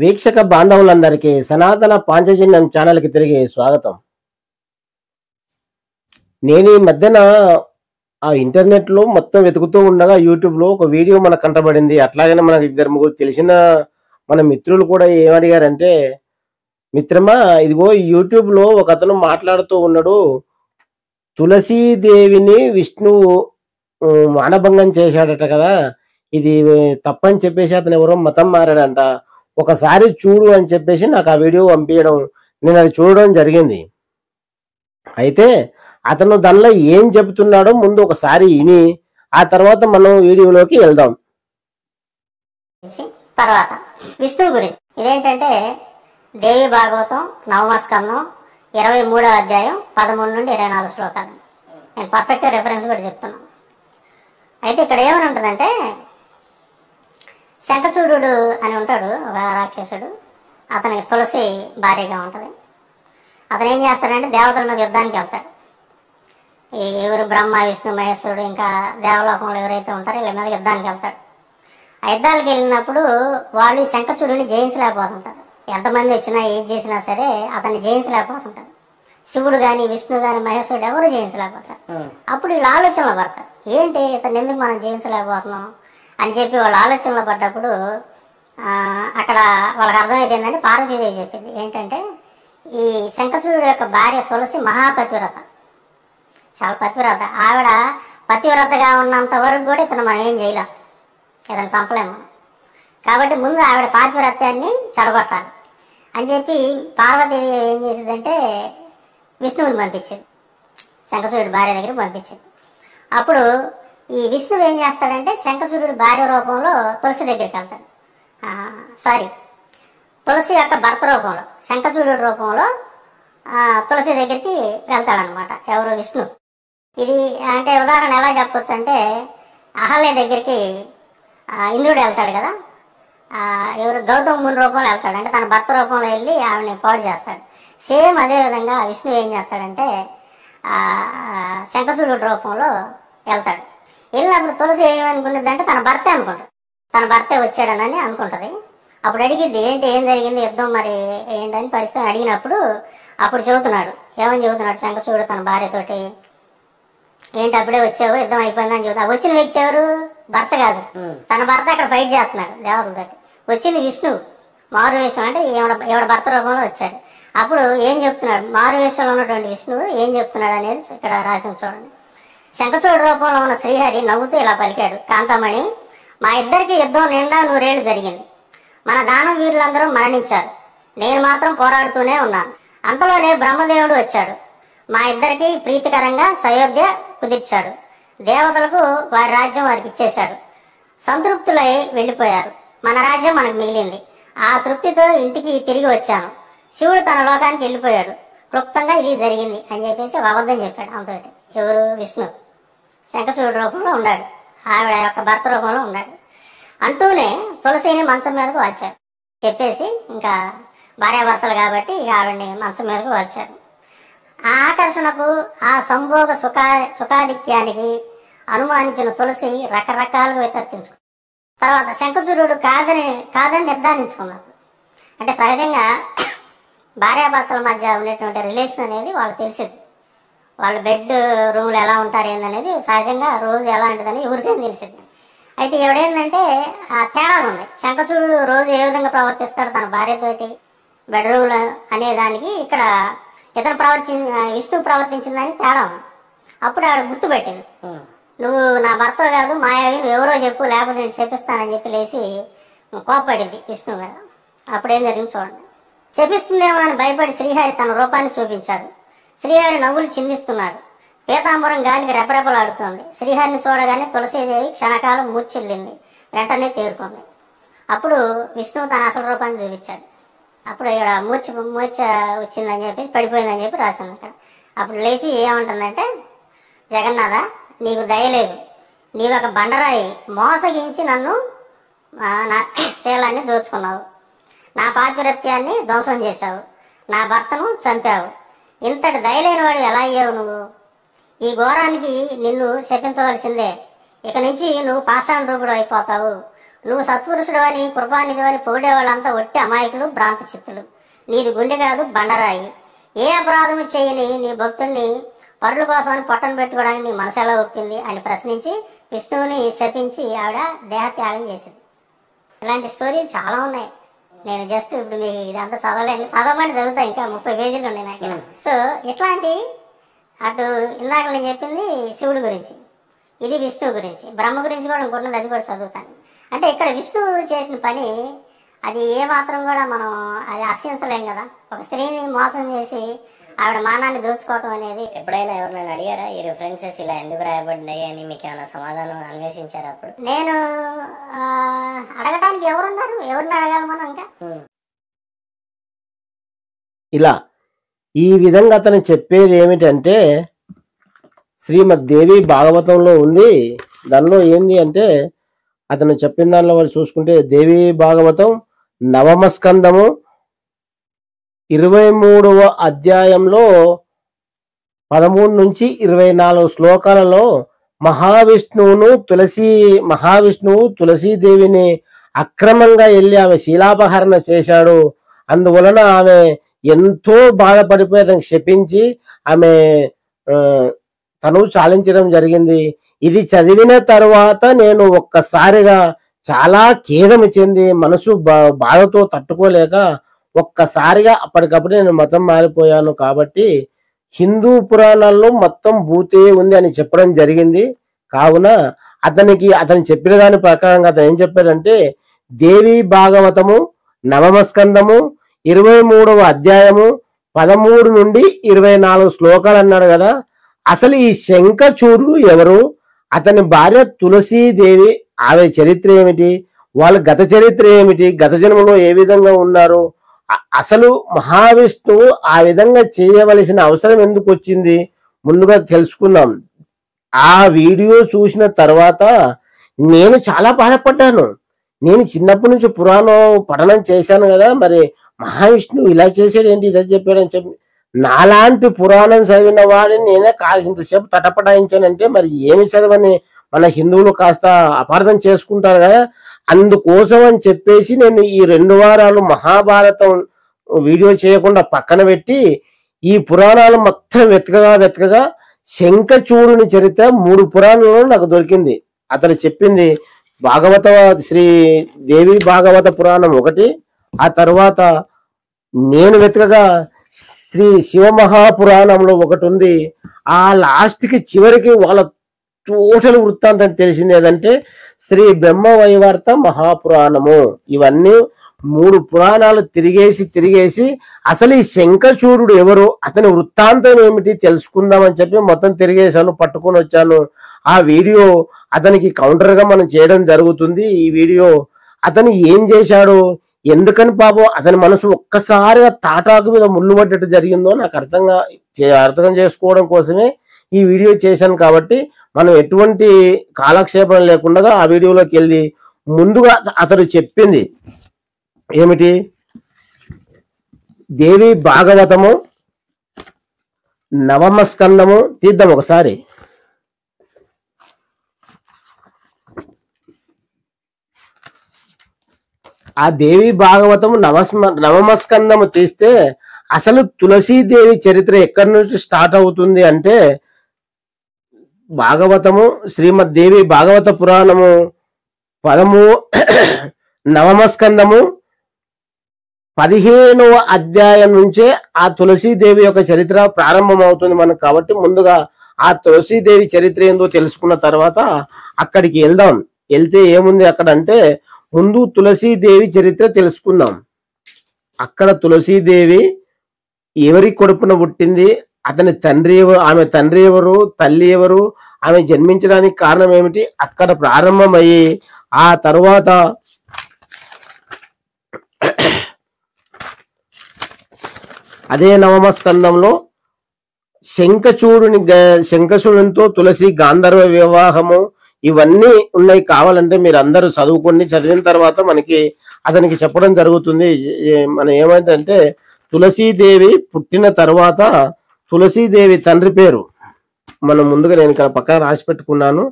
వీక్షక బాంధవులందరికీ సనాతన పాంచజన్యం ఛానల్కి తిరిగి స్వాగతం. నేను ఈ మధ్యన ఇంటర్నెట్లో మొత్తం వెతుకుతూ ఉండగా యూట్యూబ్లో ఒక వీడియో మనకు కంటపడింది. అట్లాగనే మనకు ఇద్దరు ముగ్గురు తెలిసిన మన మిత్రులు కూడా ఏమడిగారంటే, మిత్రమా ఇదిగో యూట్యూబ్లో ఒక అతను మాట్లాడుతూ ఉన్నాడు, తులసీదేవిని విష్ణువు మానభంగం చేశాడట కదా, ఇది తప్పని చెప్పేసి అతను ఎవరో మతం మారాడంట, ఒకసారి చూడు అని చెప్పేసి నాకు ఆ వీడియో పంపించడం, నేను అది చూడడం జరిగింది. అయితే అతను దానిలో ఏం చెబుతున్నాడో ముందు ఒకసారి విని ఆ తర్వాత మనం వీడియోలోకి వెళ్దాం. తర్వాత విష్ణువు గురించి ఇదేంటంటే దేవి భాగవతం నవమ స్కందం 23వ అధ్యాయం 13 నుండి 24 శ్లోకాలు. నేను పర్ఫెక్ట్ రెఫరెన్స్ కూడా చెప్తున్నాను. అయితే ఇక్కడ ఏమని ఉంటుందంటే, శంఖచూడు అని ఉంటాడు ఒక రాక్షసుడు, అతనికి తులసి భార్యగా ఉంటుంది. అతను ఏం చేస్తాడంటే దేవతల మీద యుద్ధానికి వెళ్తాడు. ఎవరు బ్రహ్మ విష్ణు మహేశ్వరుడు ఇంకా దేవలోకంలో ఎవరైతే ఉంటారో వీళ్ళ మీద యుద్ధానికి వెళ్తాడు. ఆ యుద్ధాలకు వెళ్ళినప్పుడు వాళ్ళు శంఖచూడుని జయించలేకపోతుంటారు. ఎంతమంది వచ్చినా ఏం చేసినా సరే అతన్ని జయించలేకపోతుంటారు. శివుడు కానీ విష్ణు కానీ మహేశ్వరుడు ఎవరు జయించలేకపోతారు. అప్పుడు వీళ్ళు ఆలోచనలో పడతారు, ఏంటి ఇతను ఎందుకు మనం జయించలేకపోతున్నాం అని చెప్పి వాళ్ళు ఆలోచనలో పడ్డప్పుడు అక్కడ వాళ్ళకి అర్థమైతే ఏంటంటే, పార్వతీదేవి చెప్పింది ఏంటంటే, ఈ శంఖచూడు యొక్క భార్య తులసి మహాపతివ్రత, చాలా పతివ్రత. ఆవిడ పతివ్రతగా ఉన్నంత వరకు కూడా ఇతను మనం ఏం చేయలేం, ఇతను చంపలేము. కాబట్టి ముందు ఆవిడ పాతివ్రత్యాన్ని చెడగొట్టాలి అని చెప్పి పార్వతీదేవి ఏం చేసిందంటే విష్ణువుని పంపించింది, శంఖచూడు భార్య దగ్గర పంపించింది. అప్పుడు ఈ విష్ణువు ఏం చేస్తాడంటే శంఖచూడు భార్య రూపంలో తులసి దగ్గరికి వెళ్తాడు. తులసి యొక్క భర్త రూపంలో శంఖచూడు రూపంలో తులసి దగ్గరికి వెళ్తాడనమాట. ఎవరు? విష్ణు. ఇది అంటే ఉదాహరణ ఎలా చెప్పొచ్చు అంటే, అహల్య దగ్గరికి ఇంద్రుడు వెళ్తాడు కదా, ఎవరు? గౌతమ ముని రూపంలో వెళ్తాడు, అంటే తన భర్త రూపంలో వెళ్ళి ఆవిడని పాడు చేస్తాడు. సేమ్ అదేవిధంగా విష్ణువు ఏం చేస్తాడంటే శంఖచూడు రూపంలో వెళ్తాడు. వెళ్ళినప్పుడు తులసి ఏమనుకున్నది అంటే తన భర్తే అనుకుంటాడు, తన భర్తే వచ్చాడనని అనుకుంటుంది. అప్పుడు అడిగిద్ది, ఏంటి ఏం జరిగింది యుద్ధం మరి ఏంటని పరిస్థితి అడిగినప్పుడు అప్పుడు చెబుతున్నాడు, ఏమని చెబుతున్నాడు శంఖచూడు తన భార్యతోటి, ఏంటి అప్పుడే వచ్చావు యుద్ధం అయిపోయిందని చెబుతా. వచ్చిన వ్యక్తి ఎవరు? భర్త కాదు, తన భర్త అక్కడ ఫైట్ చేస్తున్నాడు దేవతలతోటి. వచ్చింది విష్ణువు మారువేషం, అంటే ఎవడ భర్త రూపంలో వచ్చాడు. అప్పుడు ఏం చెప్తున్నాడు, మారువేషంలో ఉన్నటువంటి విష్ణువు ఏం చెప్తున్నాడు అనేది ఇక్కడ రాసిన చూడండి. శంఖచూడు రూపంలో ఉన్న శ్రీహరి నవ్వుతూ ఇలా పలికాడు, కాంతమణి, మా ఇద్దరికి యుద్ధం నిండా 100 ఏళ్ళు జరిగింది. మన దానం వీరులందరూ మరణించారు, నేను మాత్రం పోరాడుతూనే ఉన్నాను. అంతలోనే బ్రహ్మదేవుడు వచ్చాడు, మా ఇద్దరికి ప్రీతికరంగా సయోధ్య కుదిర్చాడు. దేవతలకు వారి రాజ్యం వారికి ఇచ్చేశాడు. సంతృప్తులై వెళ్ళిపోయారు, మన రాజ్యం మనకు మిగిలింది. ఆ తృప్తితో ఇంటికి తిరిగి వచ్చాను. శివుడు తన లోకానికి వెళ్ళిపోయాడు. క్లుప్తంగా ఇది జరిగింది అని చెప్పేసి ఒక అబద్ధం చెప్పాడు. అంతటి ఎవరు? విష్ణు శంఖచూడు రూపంలో ఉన్నాడు, ఆవిడ యొక్క భర్త రూపంలో ఉన్నాడు. అంటూనే తులసిని మంచం మీదకు వచ్చాడు. చెప్పేసి ఇంకా భార్యాభర్తలు కాబట్టి ఇక ఆవిడని మంచం మీదకు వచ్చాడు. ఆ ఆకర్షణకు ఆ సంభోగ సుఖాధిక్యానికి అనుమానించిన తులసి రకరకాలుగా తర్కించుకుంది. తర్వాత శంఖచూడు కాదని నిర్ధారించుకున్నారు. అంటే సహజంగా భార్యాభర్తల మధ్య ఉండేటువంటి రిలేషన్ అనేది వాళ్ళకి తెలిసింది. వాళ్ళు బెడ్ రూమ్లు ఎలా ఉంటారు ఏందనేది సహజంగా రోజు ఎలా ఉంటుందని ఎవరికైనా తెలిసింది. అయితే ఎవడేందంటే తేడా ఉంది. శంఖచూడు రోజు ఏ విధంగా ప్రవర్తిస్తాడు తన భార్యతోటి బెడ్రూమ్లో అనేదానికి ఇక్కడ విష్ణువు ప్రవర్తించిందని తేడా ఉంది. అప్పుడు ఆవిడ గుర్తుపెట్టింది, నువ్వు నా భర్త కాదు మాయావి, నువ్వు ఎవరో చెప్పు లేకపోతే నేను చెప్పిస్తానని చెప్పి లేచి కోప్పడింది విష్ణువు మీద. అప్పుడు ఏం జరిగింది చూడండి. చెప్పిస్తుందేమో అని భయపడి శ్రీహరి తన రూపాన్ని చూపించాడు. శ్రీహరి నవ్వులు చిందిస్తున్నాడు. పీతాంబరం గాలికి రెపరెపలాడుతోంది. శ్రీహరిని చూడగానే తులసీదేవి క్షణకాలం మూర్ఛిల్లింది, వెంటనే తేరుకుంది. అప్పుడు విష్ణువు తన అసలు రూపాన్ని చూపించాడు. అప్పుడు ఇక్కడ మూర్ఛ వచ్చిందని చెప్పి పడిపోయిందని చెప్పి రాసింది అక్కడ. అప్పుడు లేచి ఏమంటుందంటే, జగన్నాథ నీకు దయలేదు, నీవు ఒక బండరాయి మోసగించి నన్ను నా శీలాన్ని దోచుకున్నావు, నా పాతివ్రత్యాన్ని ధ్వంసం చేశావు, నా భర్తను చంపావు, ఇంతటి దయలేని వాడు ఎలా అయ్యావు నువ్వు? ఈ ఘోరానికి నిన్ను శపించవలసిందే. ఇక నుంచి నువ్వు పాషాణ రూపుడు అయిపోతావు, నువ్వు సత్పురుషుడు అని కృపానిధి అని పొగిడే వాళ్ళంతా ఒట్టి అమాయకులు భ్రాంత చిత్తులు. నీది గుండె కాదు బండరాయి. ఏ అపరాధము చేయని నీ భక్తుడిని పరుల కోసమని పట్టణ పెట్టుకోవడానికి నీ మనసు ఎలా ఒప్పింది అని ప్రశ్నించి విష్ణువుని శపించి ఆవిడ దేహత్యాగం చేసింది. ఇలాంటి స్టోరీలు చాలా ఉన్నాయి. నేను జస్ట్ ఇప్పుడు మీకు ఇదంతా చదవలేను, చదవమని చదువుతా, ఇంకా 30 పేజీలు ఉన్నాయి నాకు. సో ఇట్లాంటి అటు ఇందాక నేను చెప్పింది శివుడి గురించి, ఇది విష్ణువు గురించి, బ్రహ్మ గురించి కూడా ఇంకొన్నది, అది కూడా చదువుతాను. అంటే ఇక్కడ విష్ణువు చేసిన పని అది ఏ మాత్రం కూడా మనం అది హర్షించలేం కదా. ఒక స్త్రీని మోసం చేసి ఆవిడ మానాన్ని దోచుకోవటం అనేది. ఎప్పుడైనా ఎవరినైనా అడిగారా ఈ రిఫరెన్సెస్ ఇలా ఎందుకు రాయబడ్డాయి అని? మీకు ఏమైనా సమాధానం అన్వేషించారు అప్పుడు? నేను అడగటానికి ఎవరున్నారు, ఎవరిని అడగాలి మనం? ఇంకా ఇలా ఈ విధంగా అతను చెప్పేది ఏమిటంటే శ్రీమద్ దేవి భాగవతంలో ఉంది. దానిలో ఏంది అంటే అతను చెప్పిన దానిలో వాళ్ళు చూసుకుంటే దేవి భాగవతం 9వ స్కందము 23వ అధ్యాయంలో 13 నుంచి 24 శ్లోకాలలో మహావిష్ణువు తులసీదేవిని అక్రమంగా వెళ్ళి ఆమె శీలాపహరణ చేశాడు. అందువలన ఆమె ఎంతో బాధపడిపోయి అతనికి శపించి ఆమె తను చాలించడం జరిగింది. ఇది చదివిన తర్వాత నేను ఒక్కసారిగా చాలా ఖేదం చెంది మనసు బాధతో తట్టుకోలేక ఒక్కసారిగా అప్పటికప్పుడు నేను మతం మారిపోయాను. కాబట్టి హిందూ పురాణాల్లో మొత్తం భూతే ఉంది అని చెప్పడం జరిగింది. కావున అతను చెప్పిన దాని ప్రకారంగా అతను ఏం చెప్పాడంటే దేవి భాగవతము 9వ స్కందము 23వ అధ్యాయము 13 నుండి 24 శ్లోకాలు అన్నాడు కదా. అసలు ఈ శంఖచూడుడు ఎవరు? అతని భార్య తులసీదేవి, ఆమె చరిత్ర ఏమిటి? వాళ్ళ గత చరిత్ర ఏమిటి? గత జన్మలో ఏ విధంగా ఉన్నారు? అసలు మహావిష్ణువు ఆ విధంగా చేయవలసిన అవసరం ఎందుకు వచ్చింది? ముందుగా తెలుసుకుందాం. ఆ వీడియో చూసిన తర్వాత నేను చాలా బాధపడ్డాను. నేను చిన్నప్పటి నుంచి పురాణం పఠనం చేశాను కదా, మరి మహావిష్ణువు ఇలా చేసాడు ఏంటి, ఇదే చెప్పాడని చెప్పి నాలాంటి పురాణం చదివిన వాడిని నేనే కాల్సింతసేపు తటపటాయించానంటే మరి ఏమి చదవని మన హిందువులు కాస్త అపార్థం చేసుకుంటారు కదా. అందుకోసం అని చెప్పేసి నేను ఈ 2 వారాలు మహాభారతం వీడియో చేయకుండా పక్కన పెట్టి ఈ పురాణాలు మొత్తం వెతకగా శంఖచూడుని చరిత్ర 3 పురాణాలలో నాకు దొరికింది. అతను చెప్పింది శ్రీ దేవి భాగవత పురాణం 1, ఆ తర్వాత నేను వెతకగా శ్రీ శివమహాపురాణంలో 1 ఉంది. ఆ లాస్ట్కి చివరికి వాళ్ళ టోటల్ వృత్తాంతం తెలిసింది ఏదంటే శ్రీ బ్రహ్మవైవర్త మహాపురాణము. ఇవన్నీ 3 పురాణాలు తిరిగేసి అసలు ఈ శంఖచూడుడు ఎవరు, అతని వృత్తాంతం ఏమిటి తెలుసుకుందామని చెప్పి మొత్తం తిరిగేశాను, పట్టుకొని వచ్చాను. ఆ వీడియో అతనికి కౌంటర్గా మనం చేయడం జరుగుతుంది. ఈ వీడియో అతను ఏం చేశాడు, ఎందుకని పాపం అతని మనసు ఒక్కసారిగా తాటాకు మీద ముళ్ళు పడ్డట్టు జరిగిందో నాకు అర్థం చేసుకోవడం కోసమే ఈ వీడియో చేశాను. కాబట్టి మనం ఎటువంటి కాలక్షేపం లేకుండా ఆ వీడియోలోకి వెళ్ళి ముందుగా అతడు చెప్పింది ఏమిటి, దేవి భాగవతము 9వ స్కందము తీద్దాం ఒకసారి. ఆ దేవి భాగవతము 9వ స్కందము తీస్తే అసలు తులసీదేవి చరిత్ర ఎక్కడి నుంచి స్టార్ట్ అవుతుంది అంటే భాగవతము శ్రీమద్ దేవి భాగవత పురాణము 9వ స్కందము 15వ అధ్యాయం నుంచే ఆ తులసీదేవి యొక్క చరిత్ర ప్రారంభం అవుతుంది మనకు. కాబట్టి ముందుగా ఆ తులసీదేవి చరిత్ర ఏందో తెలుసుకున్న తర్వాత అక్కడికి వెళ్దాం. వెళ్తే ఏముంది అక్కడ అంటే ముందు తులసీదేవి చరిత్ర తెలుసుకుందాం. అక్కడ తులసీదేవి ఎవరి కొడుకున పుట్టింది, అతని తండ్రి ఎవరు, ఆమె తండ్రి ఎవరు, తల్లి ఎవరు, ఆమె జన్మించడానికి కారణం ఏమిటి, అక్కడ ప్రారంభమయ్యి ఆ తర్వాత అదే 9వ స్కందంలో శంఖచూడునితో తులసి గాంధర్వ వివాహము ఇవన్నీ ఉన్నాయి. కావాలంటే మీరు అందరూ చదివిన తర్వాత అతనికి చెప్పడం జరుగుతుంది. మనం ఏమైందంటే తులసీదేవి పుట్టిన తర్వాత తులసీదేవి తండ్రి పేరు మనం ముందుగా నేను ఇక్కడ పక్కన రాసి పెట్టుకున్నాను.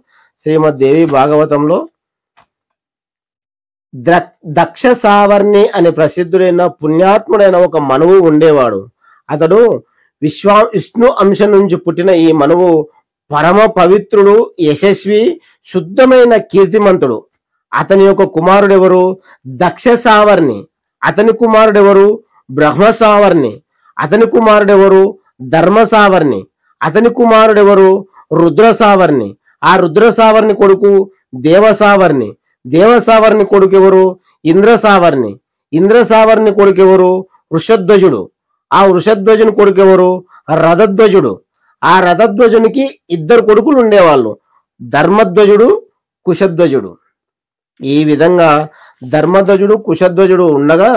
శ్రీమద్ దేవి భాగవతంలో దక్ష సావర్ణి అనే ప్రసిద్ధుడైన పుణ్యాత్ముడైన ఒక మనువు ఉండేవాడు. అతడు విష్ణు అంశం నుంచి పుట్టిన ఈ మనువు పరమ పవిత్రుడు, యశస్వి, శుద్ధమైన కీర్తిమంతుడు. అతని యొక్క కుమారుడెవరు? దక్ష సావర్ణి. అతని కుమారుడెవరు? బ్రహ్మ సావర్ణి. అతని కుమారుడెవరు? ధర్మ సావర్ణి. అతని కుమారుడెవరు? రుద్ర సావర్ణి. ఆ రుద్ర సావర్ణి కొడుకు దేవసావర్ణి. దేవసావర్ణి కొడుకు ఎవరు? ఇంద్ర సావర్ణి. ఇంద్ర సావర్ణి కొడుకు ఎవరు? వృషధ్వజుడు. ఆ వృషధ్వజుని కొడుకు ఎవరు? రథధ్వజుడు. ఆ రథధ్వజునికి ఇద్దరు కొడుకులు ఉండేవాళ్ళు, ధర్మధ్వజుడు, కుశధ్వజుడు. ఈ విధంగా ధర్మధ్వజుడు, కుశధ్వజుడు ఉండగా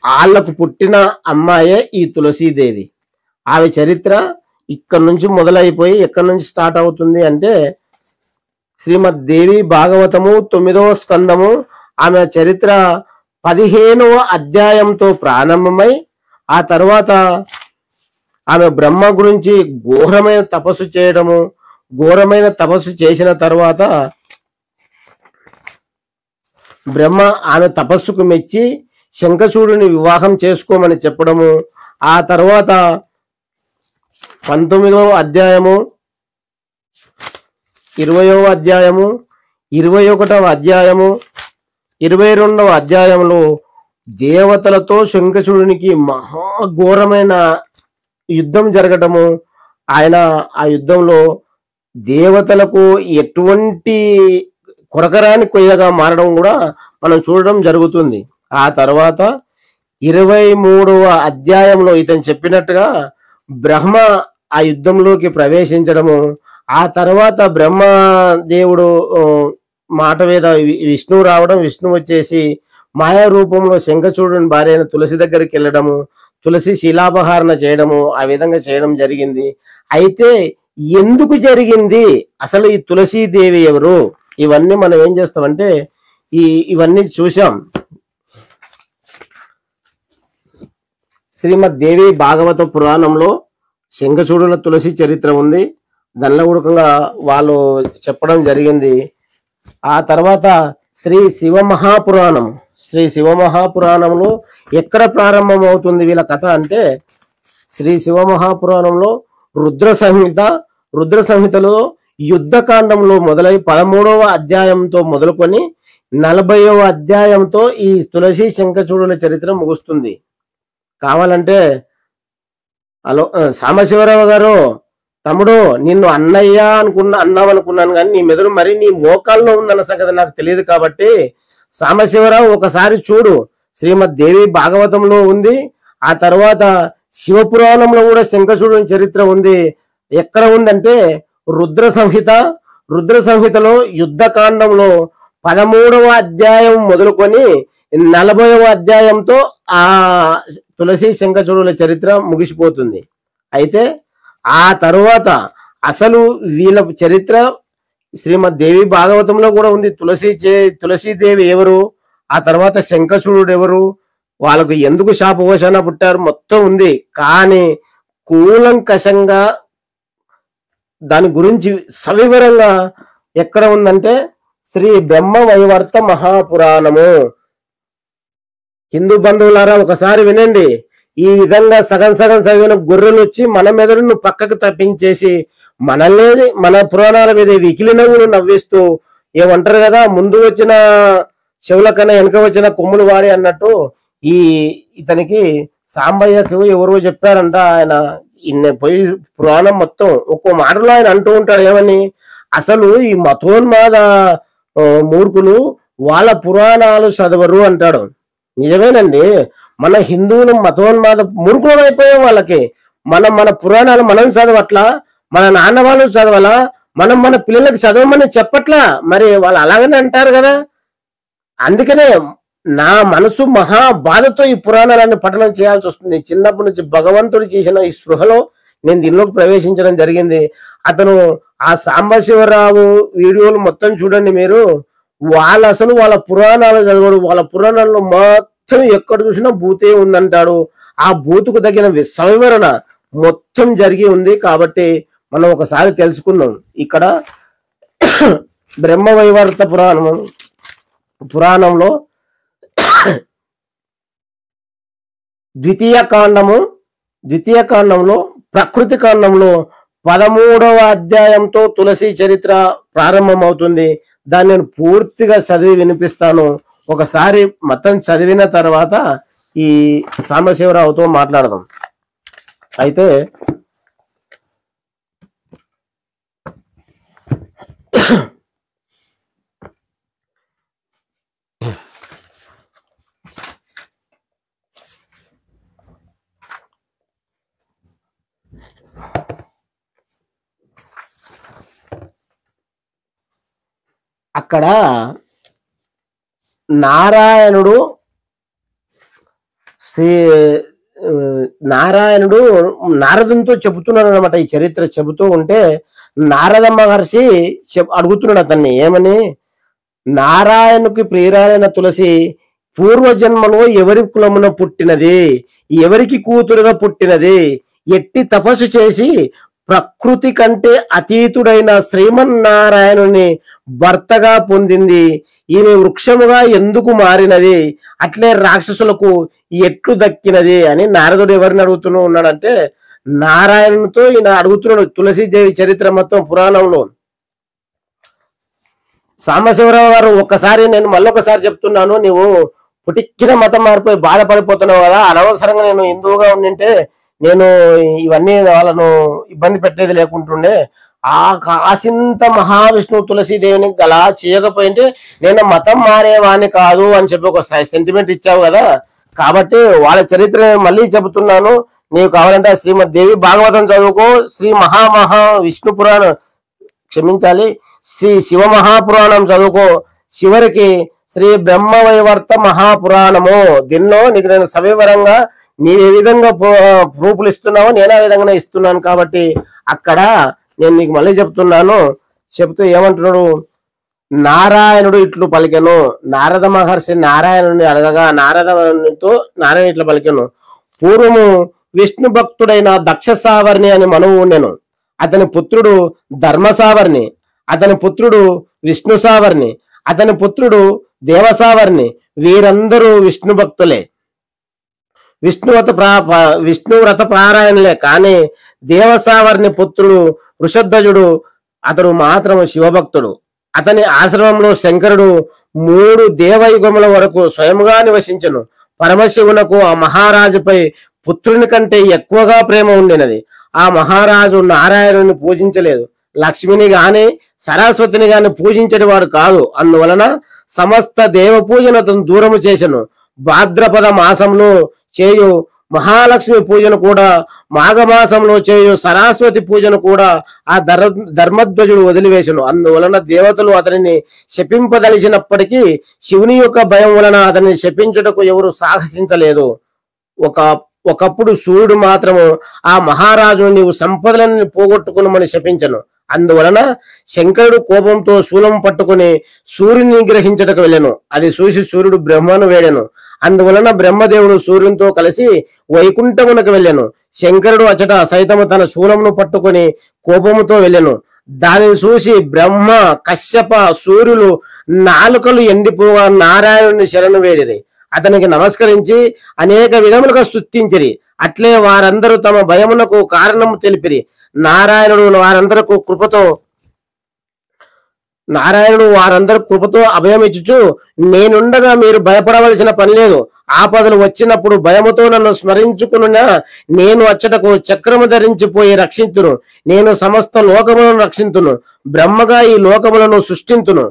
వాళ్ళకు పుట్టిన అమ్మాయే ఈ తులసీదేవి. ఆమె చరిత్ర ఇక్కడ నుంచి మొదలైపోయి ఎక్కడి నుంచి స్టార్ట్ అవుతుంది అంటే శ్రీమద్ దేవి భాగవతము 9వ స్కందము ఆమె చరిత్ర 15వ అధ్యాయంతో ప్రారంభమై ఆ తర్వాత ఆమె బ్రహ్మ గురించి ఘోరమైన తపస్సు చేయడము, ఘోరమైన తపస్సు చేసిన తర్వాత బ్రహ్మ ఆమె తపస్సుకు మెచ్చి శంఖచూడుని వివాహం చేసుకోమని చెప్పడము, ఆ తర్వాత 19వ అధ్యాయము, 20వ అధ్యాయము, 21వ అధ్యాయము, 22వ అధ్యాయంలో దేవతలతో శంఖచూడునికి మహాఘోరమైన యుద్ధం జరగటము, ఆయన ఆ యుద్ధంలో దేవతలకు ఎటువంటి కొరకరాని కొయ్యగా మారడం కూడా మనం చూడడం జరుగుతుంది. ఆ తర్వాత 23వ అధ్యాయంలో ఇతను చెప్పినట్టుగా బ్రహ్మ ఆ యుద్ధంలోకి ప్రవేశించడము, ఆ తర్వాత బ్రహ్మదేవుడు మాట మీద విష్ణువు రావడం, విష్ణువు వచ్చేసి మాయా రూపంలో శంఖచూడుని భార్య అయిన తులసి దగ్గరికి వెళ్ళడము, తులసి శిలాపహారణ చేయడము, ఆ విధంగా చేయడం జరిగింది. అయితే ఎందుకు జరిగింది, అసలు ఈ తులసీదేవి ఎవరు, ఇవన్నీ మనం ఏం చేస్తామంటే ఇవన్నీ చూసాం. శ్రీమద్ దేవి భాగవత పురాణంలో శంఖచూడుల తులసి చరిత్ర ఉంది, దండగుడకంగా వాళ్ళు చెప్పడం జరిగింది. ఆ తర్వాత శ్రీ శివమహాపురాణం, శ్రీ శివమహాపురాణంలో ఎక్కడ ప్రారంభం అవుతుంది వీళ్ళ కథ అంటే శ్రీ శివమహాపురాణంలో రుద్ర సంహిత, రుద్ర సంహితలో యుద్ధకాండంలో మొదలై 13వ అధ్యాయంతో మొదలుకొని 40వ అధ్యాయంతో ఈ తులసి శంఖచూడుల చరిత్ర ముగుస్తుంది. కావాలంటే హలో సాంబశివరావు గారు, తమ్ముడు నిన్ను అన్నయ్య అన్నావనుకున్నాను కానీ నీ మెదడు మరి నీ మోకాల్లో ఉందన్న సంగతి నాకు తెలియదు. కాబట్టి సాంబశివరావు ఒకసారి చూడు, శ్రీమద్ దేవి భాగవతంలో ఉంది, ఆ తర్వాత శివపురాణంలో కూడా శంఖచూడుని చరిత్ర ఉంది. ఎక్కడ ఉందంటే రుద్ర సంహిత, రుద్ర సంహితలో యుద్ధకాండంలో 13వ అధ్యాయం మొదలుకొని 40వ అధ్యాయంతో ఆ తులసి శంఖచూడుల చరిత్ర ముగిసిపోతుంది. అయితే ఆ తరువాత అసలు వీళ్ళ చరిత్ర శ్రీమద్ దేవి భాగవతంలో కూడా ఉంది. తులసీదేవి ఎవరు, ఆ తర్వాత శంఖచూడు ఎవరు, వాళ్ళకు ఎందుకు శాపవశాన పుట్టారు, మొత్తం ఉంది. కానీ కూలంకషంగా దాని గురించి సవివరంగా ఎక్కడ ఉందంటే శ్రీ బ్రహ్మ వైవర్త మహాపురాణము. హిందూ బంధువులారా ఒకసారి వినండి. ఈ విధంగా సగం సగం చదివిన గొర్రెలు వచ్చి మన మెదడును పక్కకు తప్పించేసి మనల్ని మన పురాణాల మీద వికిలి నవ్వులు నవ్విస్తూ ఏమంటారు కదా, ముందు వచ్చిన చెవుల కన్నా వెనక వచ్చిన కొమ్ములు వాడి అన్నట్టు ఇతనికి సాంబయ్యకు ఎవరో చెప్పారంట. ఆయన పోయి పురాణం మొత్తం ఒక్కో మాటలో ఆయన అంటూ ఉంటాడు ఏమని, అసలు ఈ మతోన్మాద మూర్ఖులు వాళ్ళ పురాణాలు చదవరు అంటాడు. నిజమేనండి, మన హిందువులు మతోన్మాద మూర్ఖులం అయిపోయాం. వాళ్ళకి మన పురాణాలు మనం చదవట్లా, మన నాన్న వాళ్ళు చదవాలా, మనం మన పిల్లలకి చదవమని చెప్పట్లా. మరి వాళ్ళు అలాగనే అంటారు కదా. అందుకనే నా మనసు మహా బాధతో ఈ పురాణాలన్నీ పఠనం చేయాల్సి వస్తుంది. చిన్నప్పటి నుంచి భగవంతుడు చేసిన ఈ స్పృహలో నేను దీనిలోకి ప్రవేశించడం జరిగింది. అతను ఆ సాంబశివరావు వీడియోలు మొత్తం చూడండి మీరు. అసలు వాళ్ళ పురాణాలు చదవడు, వాళ్ళ పురాణాల్లో మొత్తం ఎక్కడ చూసినా భూతే ఉందంటాడు. ఆ భూతుకు తగిన సవివరణ మొత్తం జరిగి ఉంది. కాబట్టి మనం ఒకసారి తెలుసుకుందాం. ఇక్కడ బ్రహ్మవైవర్త పురాణంలో ద్వితీయ కాండంలో ప్రకృతి కాండంలో 13వ అధ్యాయంతో తులసి చరిత్ర ప్రారంభమవుతుంది. దాన్ని నేను పూర్తిగా చదివి వినిపిస్తాను. ఒకసారి మొత్తం చదివిన తర్వాత ఈ సాంబశివరావుతో మాట్లాడదాం. అయితే అక్కడ నారాయణుడు నారదునితో చెబుతున్నాడు అనమాట. ఈ చరిత్ర చెబుతూ ఉంటే నారద మహర్షి అడుగుతున్నాడు అతన్ని ఏమని, నారాయణుకి ప్రియురాలైన తులసి పూర్వజన్మలో ఎవరి కులమున పుట్టినది, ఎవరికి కూతురుగా పుట్టినది, ఎట్టి తపస్సు చేసి ప్రకృతి కంటే అతీతుడైన శ్రీమన్నారాయణుని భర్తగా పొందింది, ఈమె వృక్షముగా ఎందుకు మారినది, అట్లే రాక్షసులకు ఎట్లు దక్కినది అని నారదుడు ఎవరిని అడుగుతూ ఉన్నాడంటే నారాయణునితో ఈయన అడుగుతున్నాడు. తులసీదేవి చరిత్ర మొత్తం పురాణంలో. సాంబశివరావు గారు ఒక్కసారి నేను మళ్ళొకసారి చెప్తున్నాను, నీవు పుటిక్కిన మతం మారిపోయి బాధపడిపోతున్నావు కదా, అనవసరంగా నేను హిందువుగా ఉండింటే నేను ఇవన్నీ వాళ్ళను ఇబ్బంది పెట్టేది లేకుంటుండే, ఆ కాసింత మహావిష్ణువు తులసీదేవిని అలా చేయకపోయింటే నేను మతం మారేవాణ్ణి కాదు అని చెప్పి ఒక సెంటిమెంట్ ఇచ్చావు కదా, కాబట్టి వాళ్ళ చరిత్ర మళ్ళీ చెబుతున్నాను. నీవు కావాలంటే శ్రీమద్ దేవి భాగవతం చదువుకో, శ్రీ విష్ణు పురాణం క్షమించాలి శ్రీ శివ మహాపురాణం చదువుకో, చివరికి శ్రీ బ్రహ్మవైవర్త మహాపురాణము. దీనిలో నీకు నేను సవివరంగా నీ ఏ విధంగా ప్రూఫ్లు ఇస్తున్నావో నేను ఆ విధంగా ఇస్తున్నాను. కాబట్టి అక్కడ నేను నీకు మళ్ళీ చెప్తున్నాను. చెప్తూ ఏమంటున్నాడు, నారాయణుడు ఇట్లు పలికెను. నారద మహర్షి నారాయణుని అడగగా నారాయణ ఇట్లా పలికెను, పూర్వము విష్ణు భక్తుడైన దక్ష సావర్ణి అని మనువు ఉండెను. అతని పుత్రుడు ధర్మ సావర్ణి, అతని పుత్రుడు విష్ణు సావర్ణి, అతని పుత్రుడు దేవసావర్ణి. వీరందరూ విష్ణు భక్తులే, విష్ణువ్రత పారాయణలే. కానీ దేవసావర్ణి పుత్రుడు వృషధ్వజుడు, అతడు మాత్రం శివభక్తుడు. అతని ఆశ్రమంలో శంకరుడు 3 దేవయుగముల వరకు స్వయముగా నివసించను. పరమశివునకు ఆ మహారాజుపై పుత్రుని కంటే ఎక్కువగా ప్రేమ ఉండినది. ఆ మహారాజు నారాయణుని పూజించలేదు, లక్ష్మిని గాని సరస్వతిని గాని పూజించడి వాడు కాదు. అందువలన సమస్త దేవ పూజను అతను దూరము చేసెను. భాద్రపద మాసంలో చేయు మహాలక్ష్మి పూజను కూడా, మాఘమాసంలో చేయు సరస్వతి పూజను కూడా ఆ ధర్మధ్వజుడు వదిలివేశను. అందువలన దేవతలు అతనిని శపింపదలిచినప్పటికీ శివుని యొక్క భయం వలన అతనిని శపించుటకు ఎవరు సాహసించలేదు. ఒకప్పుడు సూర్యుడు మాత్రము ఆ మహారాజును నీవు సంపదలను పోగొట్టుకునమని శపించను. అందువలన శంకరుడు కోపంతో శూలం పట్టుకుని సూర్యుని నిగ్రహించటకు వెళ్ళెను. అది చూసి సూర్యుడు బ్రహ్మను వేడెను. అందువలన బ్రహ్మదేవుడు సూర్యునితో కలిసి వైకుంఠమునకు వెళ్ళెను. శంకరుడు అచట సైతము తన శూలమును పట్టుకుని కోపముతో వెళ్ళెను. దానిని చూసి బ్రహ్మ, కశ్యప, సూర్యులు నాలుకలు ఎండిపోగా నారాయణుని శరణు వేడిరి. అతనికి నమస్కరించి అనేక విధములుగా స్తుతించిరి. అట్లే వారందరూ తమ భయమునకు కారణము తెలిపిరి. నారాయణుడు వారందరూ కృపతో అభయమిచ్చుచు, నేనుండగా మీరు భయపడవలసిన పని లేదు. ఆపదలు వచ్చినప్పుడు భయముతో నన్ను స్మరించుకున్నా నేను అచ్చటకు చక్రము ధరించిపోయి రక్షింతును. నేను సమస్త లోకములను రక్షింతును. బ్రహ్మగా ఈ లోకములను సృష్టింతును.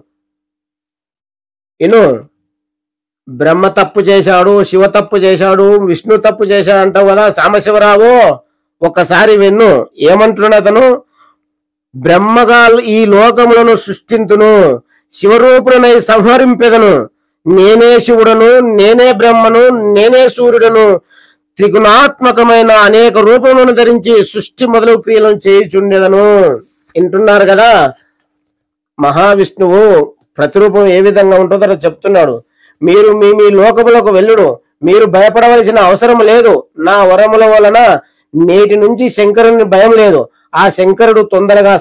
బ్రహ్మ తప్పు చేశాడు, శివ తప్పు చేశాడు, విష్ణు తప్పు చేశాడు అంటావు కదా సాంబశివరావు, ఒక్కసారి విన్ను. ఏమంటున్నాడు అతను, బ్రహ్మగా ఈ లోకములను సృష్టింతును, శివరూపుడనై సంహరింపెదను. నేనే శివుడను, నేనే బ్రహ్మను, నేనే సూర్యుడను, త్రిగుణాత్మకమైన అనేక రూపములను ధరించి సృష్టి మొదలు క్రియలను చేయుచుండెదను. వింటున్నారు కదా, మహావిష్ణువు ప్రతిరూపం ఏ విధంగా ఉంటుందో చెప్తున్నాడు. మీరు మీ లోకములకు వెళ్ళుడు, మీరు భయపడవలసిన అవసరం లేదు. నా వరముల వలన నేటి నుంచి శంకరుని భయం లేదు. ఆ శంకరుడు తొందరగా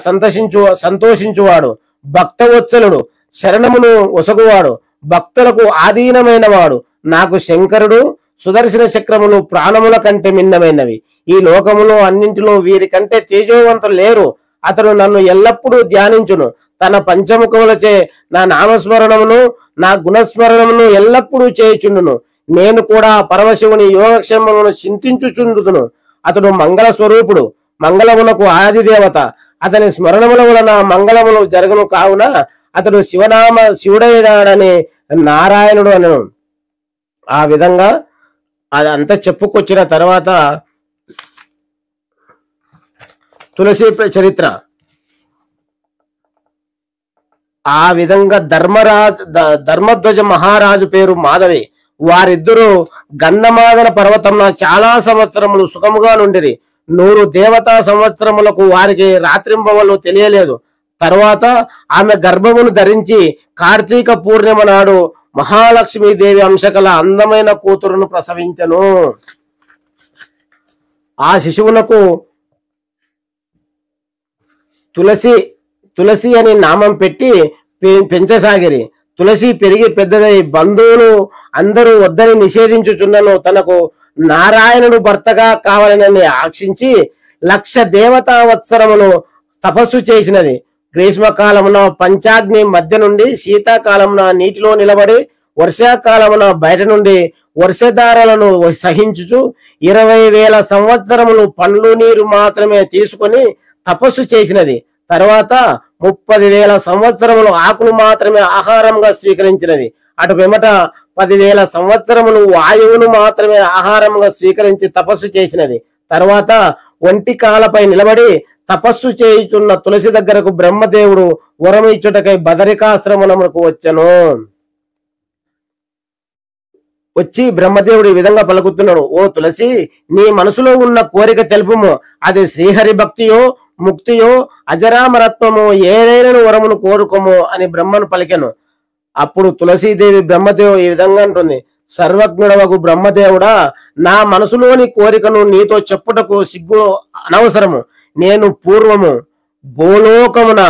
సంతోషించువాడు. భక్తవత్సలుడు, శరణమును ఒసగువాడు, భక్తులకు ఆధీనమైన వాడు, నాకు శంకరుడు, సుదర్శన చక్రములు ప్రాణముల కంటే మిన్నమైనవి. ఈ లోకములో అన్నింటిలో వీరి కంటే తేజోవంతులు లేరు. అతడు నన్ను ఎల్లప్పుడూ ధ్యానించును. తన పంచముఖములచే నా నామస్మరణమును నా గుణస్మరణమును ఎల్లప్పుడూ చేయుచుండును. నేను కూడా పరమశివుని యోగక్షేమమును చింతించుచుండును. అతడు మంగళ స్వరూపుడు, మంగళమునకు ఆది దేవత. అతని స్మరణముల వలన మంగళములు జరగను. కావున అతడు శివుడైనాడని నారాయణుడు అనను. ఆ విధంగా అదంతా చెప్పుకొచ్చిన తర్వాత తులసి చరిత్ర ఆ విధంగా ధర్మధ్వజ మహారాజు పేరు మాధవి. వారిద్దరూ గంధమాదన పర్వతంలో చాలా సంవత్సరములు సుఖముగా నుండిరి. 100 దేవతా సంవత్సరములకు వారికి రాత్రింబవలు తెలియలేదు. తర్వాత ఆమె గర్భమును ధరించి కార్తీక పూర్ణిమ నాడు మహాలక్ష్మీదేవి అంశకల అందమైన కూతురును ప్రసవించను. ఆ శిశువునకు తులసి అని నామం పెట్టి పెంచసాగిరి. తులసి పెరిగి పెద్దదై బంధువులు అందరూ వద్దని నిషేధించుచున్నను తనకు నారాయణుడు భర్తగా కావాలని ఆశించి 1,00,000 దేవతా వత్సరములు తపస్సు చేసినది. గ్రీష్మకాలమున పంచాగ్ని మధ్య నుండి, శీతాకాలమున నీటిలో నిలబడి, వర్షాకాలమున బయట నుండి వర్షధారలను సహించుచు 20,000 సంవత్సరములు పండ్లు నీరు మాత్రమే తీసుకొని తపస్సు చేసినది. తర్వాత 30,000 సంవత్సరములు ఆకులు మాత్రమే ఆహారంగా స్వీకరించినది. అటు పిమ్మట 10,000 సంవత్సరములు వాయువును మాత్రమే ఆహారంగా స్వీకరించి తపస్సు చేసినది. తర్వాత ఒంటి కాలపై నిలబడి తపస్సు చేయుచున్న తులసి దగ్గరకు బ్రహ్మదేవుడు వరం ఇచ్చుటకై బదరికాశ్రమమునకు వచ్చెను. వచ్చి బ్రహ్మదేవుడు ఈ విధంగా పలుకుతున్నాడు, ఓ తులసి, నీ మనసులో ఉన్న కోరిక తెలుపుము. అది శ్రీహరి భక్తియో, ముక్తియో, అజరామరత్వమో, ఏదైనా వరమును కోరుకోము అని బ్రహ్మను పలికెను. అప్పుడు తులసీదేవి బ్రహ్మదేవుడు ఈ విధంగా అంటుంది, సర్వజ్ఞుడవగు బ్రహ్మదేవుడా, నా మనసులోని కోరికను నీతో చెప్పుటకు సిగ్గు అనవసరము. నేను పూర్వము భూలోకమున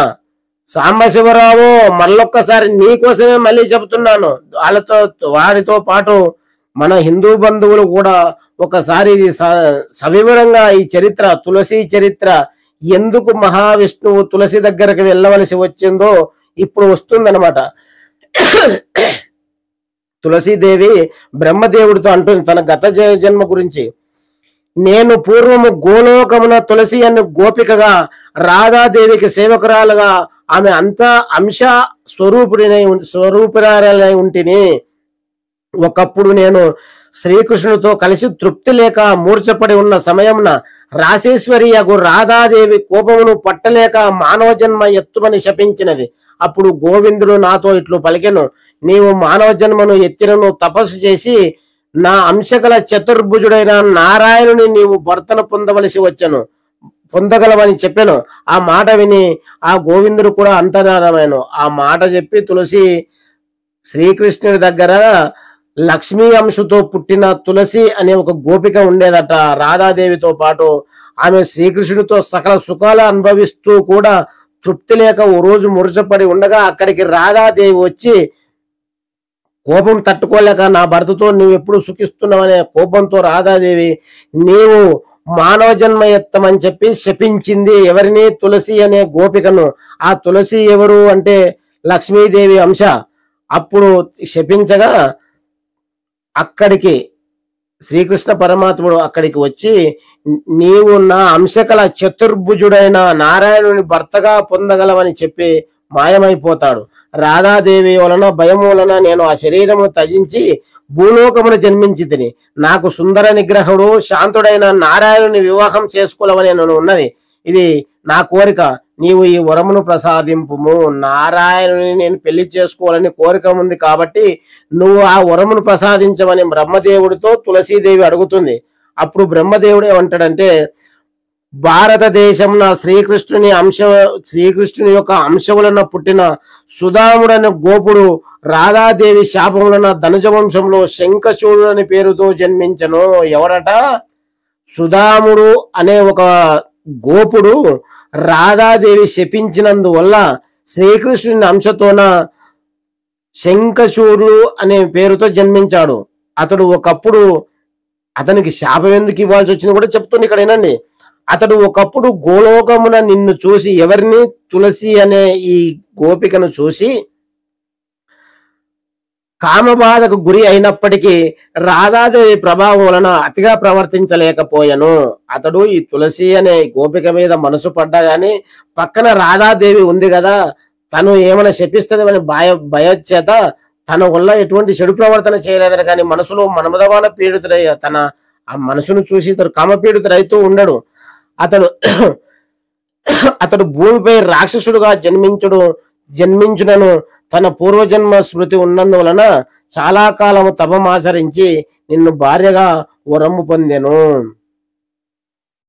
సాంబశివరావు మళ్ళొక్కసారి నీకోసమే మళ్ళీ చెబుతున్నాను. వారితో పాటు మన హిందూ బంధువులు కూడా ఒకసారి ఇది సవివరంగా ఈ చరిత్ర, తులసి చరిత్ర, ఎందుకు మహావిష్ణువు తులసి దగ్గరకు వెళ్ళవలసి వచ్చిందో ఇప్పుడు వస్తుందన్నమాట. తులసీదేవి బ్రహ్మదేవుడితో అంటుంది తన గత జన్మ గురించి. నేను పూర్వము గోలోకమున తులసి అన్న గోపికగా, రాధాదేవికి సేవకురాలుగా, ఆమె అంతా అంశ స్వరూపురాలై ఉంటిని. ఒకప్పుడు నేను శ్రీకృష్ణుడితో కలిసి తృప్తి లేక మూర్ఛపడి ఉన్న సమయమున రాసేశ్వరియగు రాధాదేవి కోపమును పట్టలేక మానవ జన్మ ఎత్తుమని శపించినది. అప్పుడు గోవిందుడు నాతో ఇట్లు పలికెను, నీవు మానవ జన్మను ఎత్తినను తపస్సు చేసి నా అంశగల చతుర్భుజుడైన నారాయణుని నీవు భర్తను పొందగలవని చెప్పాను. ఆ మాట విని ఆ గోవిందుడు కూడా అంతర్ధానమైన. ఆ మాట చెప్పి తులసి శ్రీకృష్ణుడి దగ్గర లక్ష్మీ అంశతో పుట్టిన తులసి అనే ఒక గోపిక ఉండేదట రాధాదేవితో పాటు. ఆమె శ్రీకృష్ణుడితో సకల సుఖాలు అనుభవిస్తూ కూడా తృప్తి లేక ఓ రోజు మురుచపడి ఉండగా అక్కడికి రాధాదేవి వచ్చి కోపం తట్టుకోలేక నా భర్తతో నువ్వు ఎప్పుడు సుఖిస్తున్నావనే కోపంతో రాధాదేవి నీవు మానవ జన్మ ఎత్తమని చెప్పి శపించింది. ఎవరిని? తులసి అనే గోపికను. ఆ తులసి ఎవరు అంటే లక్ష్మీదేవి అంశ. అప్పుడు శపించగా అక్కడికి శ్రీకృష్ణ పరమాత్ముడు అక్కడికి వచ్చి నీవు నా అంశకల చతుర్భుజుడైన నారాయణుని భర్తగా పొందగలవని చెప్పి మాయమైపోతాడు. రాధాదేవి వలన భయం వలన నేను ఆ శరీరమును త్యజించి భూలోకమును జన్మించి తిని నాకు సుందర నిగ్రహుడు శాంతుడైన నారాయణుని వివాహం చేసుకోవాలని నేను ఉన్నది. ఇది నా కోరిక. నీవు ఈ వరమును ప్రసాదింపుము. నారాయణుని నేను పెళ్లి చేసుకోవాలని కోరిక ఉంది కాబట్టి నువ్వు ఆ వరమును ప్రసాదించమని బ్రహ్మదేవుడితో తులసీదేవి అడుగుతుంది. అప్పుడు బ్రహ్మదేవుడు ఏమంటాడంటే, భారతదేశంలో శ్రీకృష్ణుని యొక్క అంశములన పుట్టిన సుధాముడని గోపుడు రాధాదేవి శాపములన ధనుజ వంశంలో శంఖచూడు అని పేరుతో జన్మించను. ఎవరట? సుధాముడు అనే ఒక గోపుడు రాధాదేవి శపించినందువల్ల శ్రీకృష్ణుని అంశతోన శంఖచూడు అనే పేరుతో జన్మించాడు. అతడు ఒకప్పుడు అతనికి శాపం ఎందుకు ఇవ్వాల్సి వచ్చింది కూడా చెప్తుంది ఇక్కడ వినండి. అతడు ఒకప్పుడు గోలోకమున నిన్ను చూసి, ఎవరిని? తులసి అనే ఈ గోపికను చూసి కామబాధకు గురి అయినప్పటికీ రాధాదేవి ప్రభావం వలన అతిగా ప్రవర్తించలేకపోయాను. అతడు ఈ తులసి అనే గోపిక మీద మనసు పడ్డా గాని పక్కన రాధాదేవి ఉంది కదా, తను ఏమైనా శపిస్తుంది అని భయచేత తన వల్ల ఎటువంటి చెడు ప్రవర్తన చేయలేదని, కానీ మనసులో మన్మథవాన పీడితుడై తన ఆ మనసును చూసి ఇతడు కామపీడితుడైతూ ఉండడు. అతడు భూమిపై రాక్షసుడుగా జన్మించునను తన పూర్వజన్మ స్మృతి ఉన్నందువలన చాలా కాలము తపమాచరించి నిన్ను భార్యగా వరము పొందెను.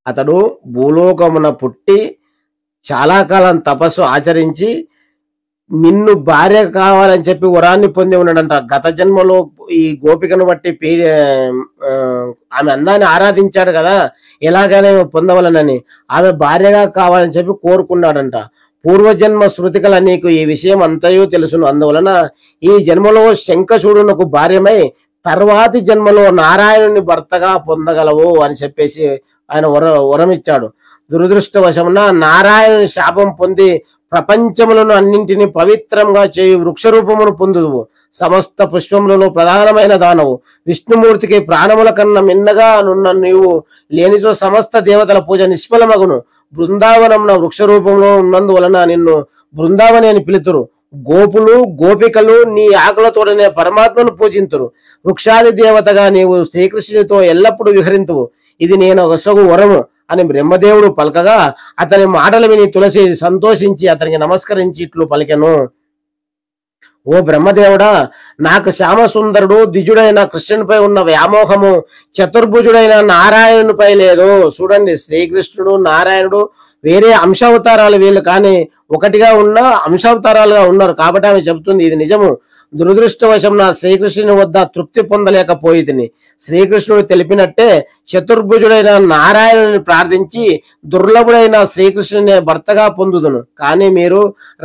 అతడు భూలోకమున పుట్టి చాలా కాలం తపస్సు ఆచరించి నిన్ను భార్య కావాలని చెప్పి వరాన్ని పొంది ఉన్నాడంట. గత జన్మలో ఈ గోపికను బట్టి ఆమె అందాన్ని ఆరాధించాడు కదా, ఎలాగైనా పొందవలనని ఆమె భార్యగా కావాలని చెప్పి కోరుకున్నాడంట. పూర్వజన్మ శృతికల నీకు ఈ విషయం అంతయో తెలుసును. అందువలన ఈ జన్మలో శంఖచూడునకు భార్యమై తర్వాతి జన్మలో నారాయణుని భర్తగా పొందగలవు అని చెప్పేసి ఆయన వరమిచ్చాడు. దురదృష్టవశమున నారాయణుని శాపం పొంది ప్రపంచములను అన్నింటినీ పవిత్రంగా చేయు వృక్షరూపమును పొందుదువు. సమస్త పుష్పములలో ప్రధానమైన దానవు. విష్ణుమూర్తికి ప్రాణముల కన్నా మిన్నగా నున్న నీవు లేనిచో సమస్త దేవతల పూజ నిష్ఫలమగును. బృందావనమున వృక్ష రూపంలో ఉన్నందువలన నిన్ను బృందావని అని పిలుతురు. గోపులు గోపికలు నీ ఆకులతోడనే పరమాత్మను పూజింతురు. వృక్షాది దేవతగా నీవు శ్రీకృష్ణునితో ఎల్లప్పుడూ విహరింతువు. ఇది నేను ఒసగు వరము అని బ్రహ్మదేవుడు పలకగా అతని మాటలు విని తులసి సంతోషించి అతనికి నమస్కరించి ఇట్లు పలికెను. ఓ బ్రహ్మదేవుడా, నాకు శ్యామసుందరుడు ద్విజుడైన కృష్ణునిపై ఉన్న వ్యామోహము చతుర్భుజుడైన నారాయణునిపై లేదు. చూడండి, శ్రీకృష్ణుడు నారాయణుడు వేరే అంశావతారాలు వీళ్ళు, కానీ ఒకటిగా ఉన్న అంశావతారాలుగా ఉన్నారు. కాబట్టి ఆమె చెబుతుంది ఇది నిజము. దురదృష్టవశం నా శ్రీకృష్ణుని వద్ద తృప్తి పొందలేకపోయితిని. శ్రీకృష్ణుడు తెలిపినట్టే చతుర్భుజుడైన నారాయణుని ప్రార్థించి దుర్లభుడైన శ్రీకృష్ణుని భర్తగా పొందుదును. కానీ మీరు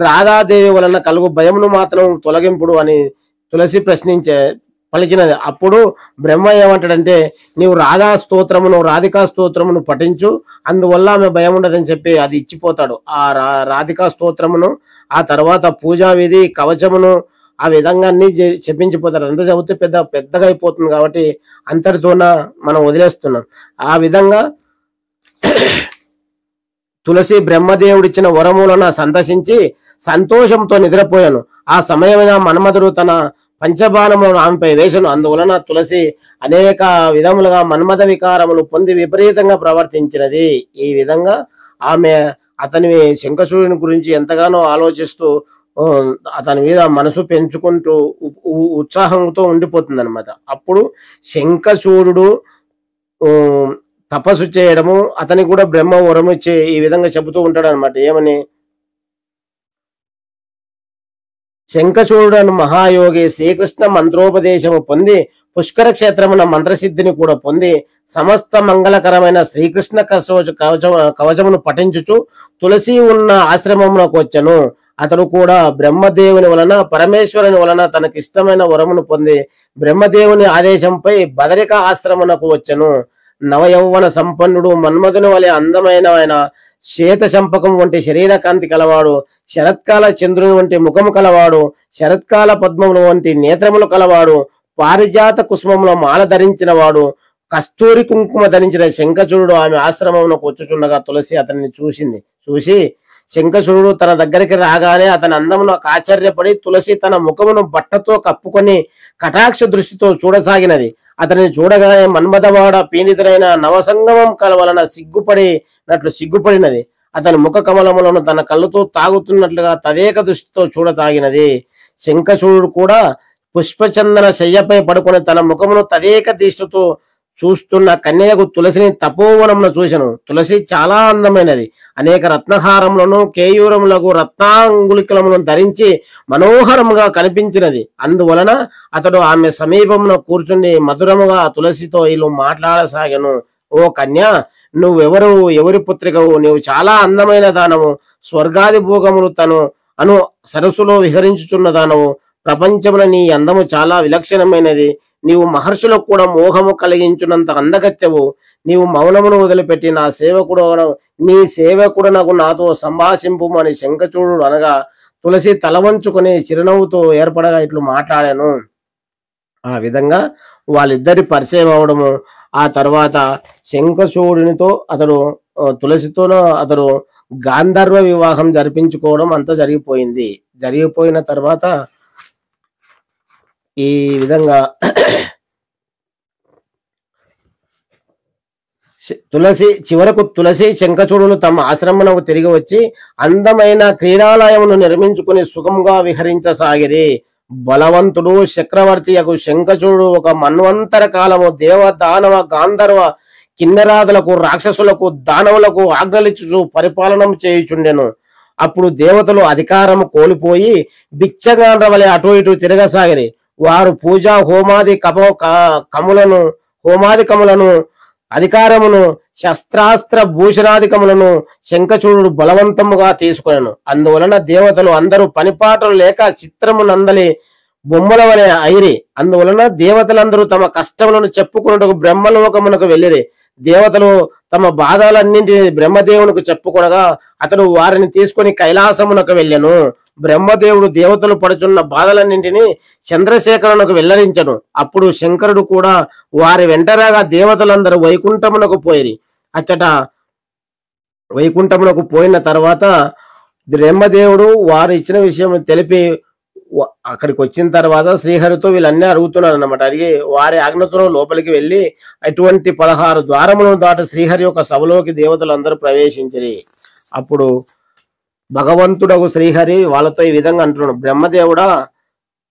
రాధాదేవి వలన కలుగు భయమును మాత్రం తొలగింపుడు అని తులసి పలికినది. అప్పుడు బ్రహ్మ ఏమంటాడంటే, నీవు రాధికా స్తోత్రమును పఠించు, అందువల్ల ఆమె భయం ఉండదని చెప్పి అది ఇచ్చిపోతాడు. ఆ రాధికా స్తోత్రమును, ఆ తర్వాత పూజా విధి, కవచమును ఆ విధంగా అన్ని చెప్పించిపోతారు. అంత చదివితే పెద్దగా అయిపోతుంది కాబట్టి అంతటితోన మనం వదిలేస్తున్నాం. ఆ విధంగా తులసి బ్రహ్మదేవుడిచ్చిన వరములను సంతసించి సంతోషంతో నిద్రపోయాను. ఆ సమయమైన మన్మధుడు తన పంచబాణములను ఆమెపై వేసను. అందువలన తులసి అనేక విధములుగా మన్మథ వికారములు పొంది విపరీతంగా ప్రవర్తించినది. ఈ విధంగా ఆమె అతని శంఖచూడుని గురించి ఎంతగానో ఆలోచిస్తూ అతని మీద మనసు పెంచుకుంటూ ఉత్సాహంతో ఉండిపోతుంది అనమాట. అప్పుడు శంఖచూడు తపస్సు చేయడము, అతనికి కూడా బ్రహ్మ వరము ఇచ్చే ఈ విధంగా చెబుతూ ఉంటాడు అనమాట. ఏమని? శంఖచూడు మహాయోగి శ్రీకృష్ణ మంత్రోపదేశము పొంది పుష్కర క్షేత్రమున మంత్రసిద్ధిని కూడా పొంది సమస్త మంగళకరమైన శ్రీకృష్ణ కవచమును పఠించుచు తులసి ఉన్న ఆశ్రమమునకు వచ్చెను. అతడు కూడా బ్రహ్మదేవుని వలన పరమేశ్వరుని వలన తనకిష్టమైన వరమును పొంది బ్రహ్మదేవుని ఆదేశంపై బదరిక ఆశ్రమమునకు వచ్చెను. నవయౌవన సంపన్నుడు, మన్మధుని వలె అందమైన ఆయన, శ్వేత చంపకం వంటి శరీర కాంతి కలవాడు, శరత్కాల చంద్రుని వంటి ముఖము కలవాడు, శరత్కాల పద్మముల వంటి నేత్రములు కలవాడు, పారిజాత కుసుమముల మాల ధరించిన వాడు, కస్తూరి కుంకుమ ధరించిన శంఖచూడు ఆమె ఆశ్రమమునకు వచ్చుచుండగా తులసి అతన్ని చూసి శంఖచూడు తన దగ్గరికి రాగానే అతని అందమునకు ఆశ్చర్యపడి తులసి తన ముఖమును బట్టతో కప్పుకొని కటాక్ష దృష్టితో చూడసాగినది. అతనిని చూడగానే మన్మథవాడ పీడితుడైన నవసంగమం కలవలన సిగ్గుపడినది. అతని ముఖ కమలములను తన కళ్ళతో తాగుతున్నట్లుగా తదేక దృష్టితో చూడసాగినది. శంఖచూడు కూడా పుష్పచందన శయ్యపై పడుకొని తన ముఖమును తదేక దృష్టితో చూస్తున్న కన్యకు తులసిని తపోవనమున చూసెను. తులసి చాలా అందమైనది. అనేక రత్నహారములను కేయూరములకు రత్నాంగులికలను ధరించి మనోహరముగా కనిపించినది. అందువలన అతడు ఆమె సమీపమున కూర్చుని మధురముగా తులసితో ఇల్లు మాట్లాడసాగెను. ఓ కన్య, నువ్వెవరు? ఎవరి పుత్రికవు? నీవు చాలా అందమైన దానము. స్వర్గాది భోగములు తను అను సరస్సులో విహరించుచున్నదానవు. ప్రపంచమున నీ అందము చాలా విలక్షణమైనది. నీవు మహర్షులకు కూడా మోహము కలిగించున్నంత అందగత్తెవు. నీవు మౌనమును వదిలిపెట్టి నీ సేవకుడనకు నాతో సంభాషింపు అని శంఖచూడు అనగా తులసి తల వంచుకొని చిరునవ్వుతో ఏర్పడగా ఇట్లు మాట్లాడాను. ఆ విధంగా వాళ్ళిద్దరి పరిచయం అవడము, ఆ తర్వాత శంఖచూడునితో అతడు తులసితోనూ అతడు గాంధర్వ వివాహం జరిపించుకోవడం అంతా జరిగిపోయింది. జరిగిపోయిన తర్వాత ఈ విధంగా చివరకు తులసి శంఖచూడులు తమ ఆశ్రమమునకు తిరిగి వచ్చి అందమైన క్రీడాలయమును నిర్మించుకుని సుఖంగా విహరించసాగిరి. బలవంతుడు చక్రవర్తియకు శంఖచూడు ఒక మన్వంతర కాలము దేవ దానవ గాంధర్వ కిన్నెరాదులకు రాక్షసులకు దానవులకు ఆజ్ఞలిచ్చు పరిపాలనం చేయుచుండెను. అప్పుడు దేవతలు అధికారము కోల్పోయి బిచ్చగాండ్ర వలె అటు ఇటు తిరగసాగిరి. వారు పూజా హోమాది కములను అధికారమును శస్త్రాస్త్ర భూషణాధికములను శంఖచూడు బలవంతముగా తీసుకొనెను. అందువలన దేవతలు అందరూ పనిపాటలు లేక చిత్రము నందలి బొమ్మల వలె అయిరి. అందువలన దేవతలందరూ తమ కష్టములను చెప్పుకున్నట్టుకు బ్రహ్మలోకమునకు వెళ్ళిరి. దేవతలు తమ బాధలన్నింటినీ బ్రహ్మదేవునికి చెప్పుకొనగా అతడు వారిని తీసుకొని కైలాసమునకు వెళ్ళెను. బ్రహ్మదేవుడు దేవతలు పడుచున్న బాధలన్నింటినీ చంద్రశేఖరునకు వెల్లడించను. అప్పుడు శంకరుడు కూడా వారి వెంటరాగా దేవతలందరూ వైకుంఠమునకు పోయిరి. అచ్చట వైకుంఠమునకు పోయిన తర్వాత బ్రహ్మదేవుడు వారు ఇచ్చిన విషయం తెలిపి అక్కడికి వచ్చిన తర్వాత శ్రీహరితో వీళ్ళన్నీ అడుగుతున్నారు అన్నమాట. అడిగి వారి ఆజ్ఞతో లోపలికి వెళ్ళి అటువంటి 16 ద్వారములను దాటి శ్రీహరి యొక్క సభలోకి దేవతలందరూ ప్రవేశించిరి. అప్పుడు భగవంతుడకు శ్రీహరి వాళ్ళతో ఈ విధంగా అంటున్నాడు, బ్రహ్మదేవుడా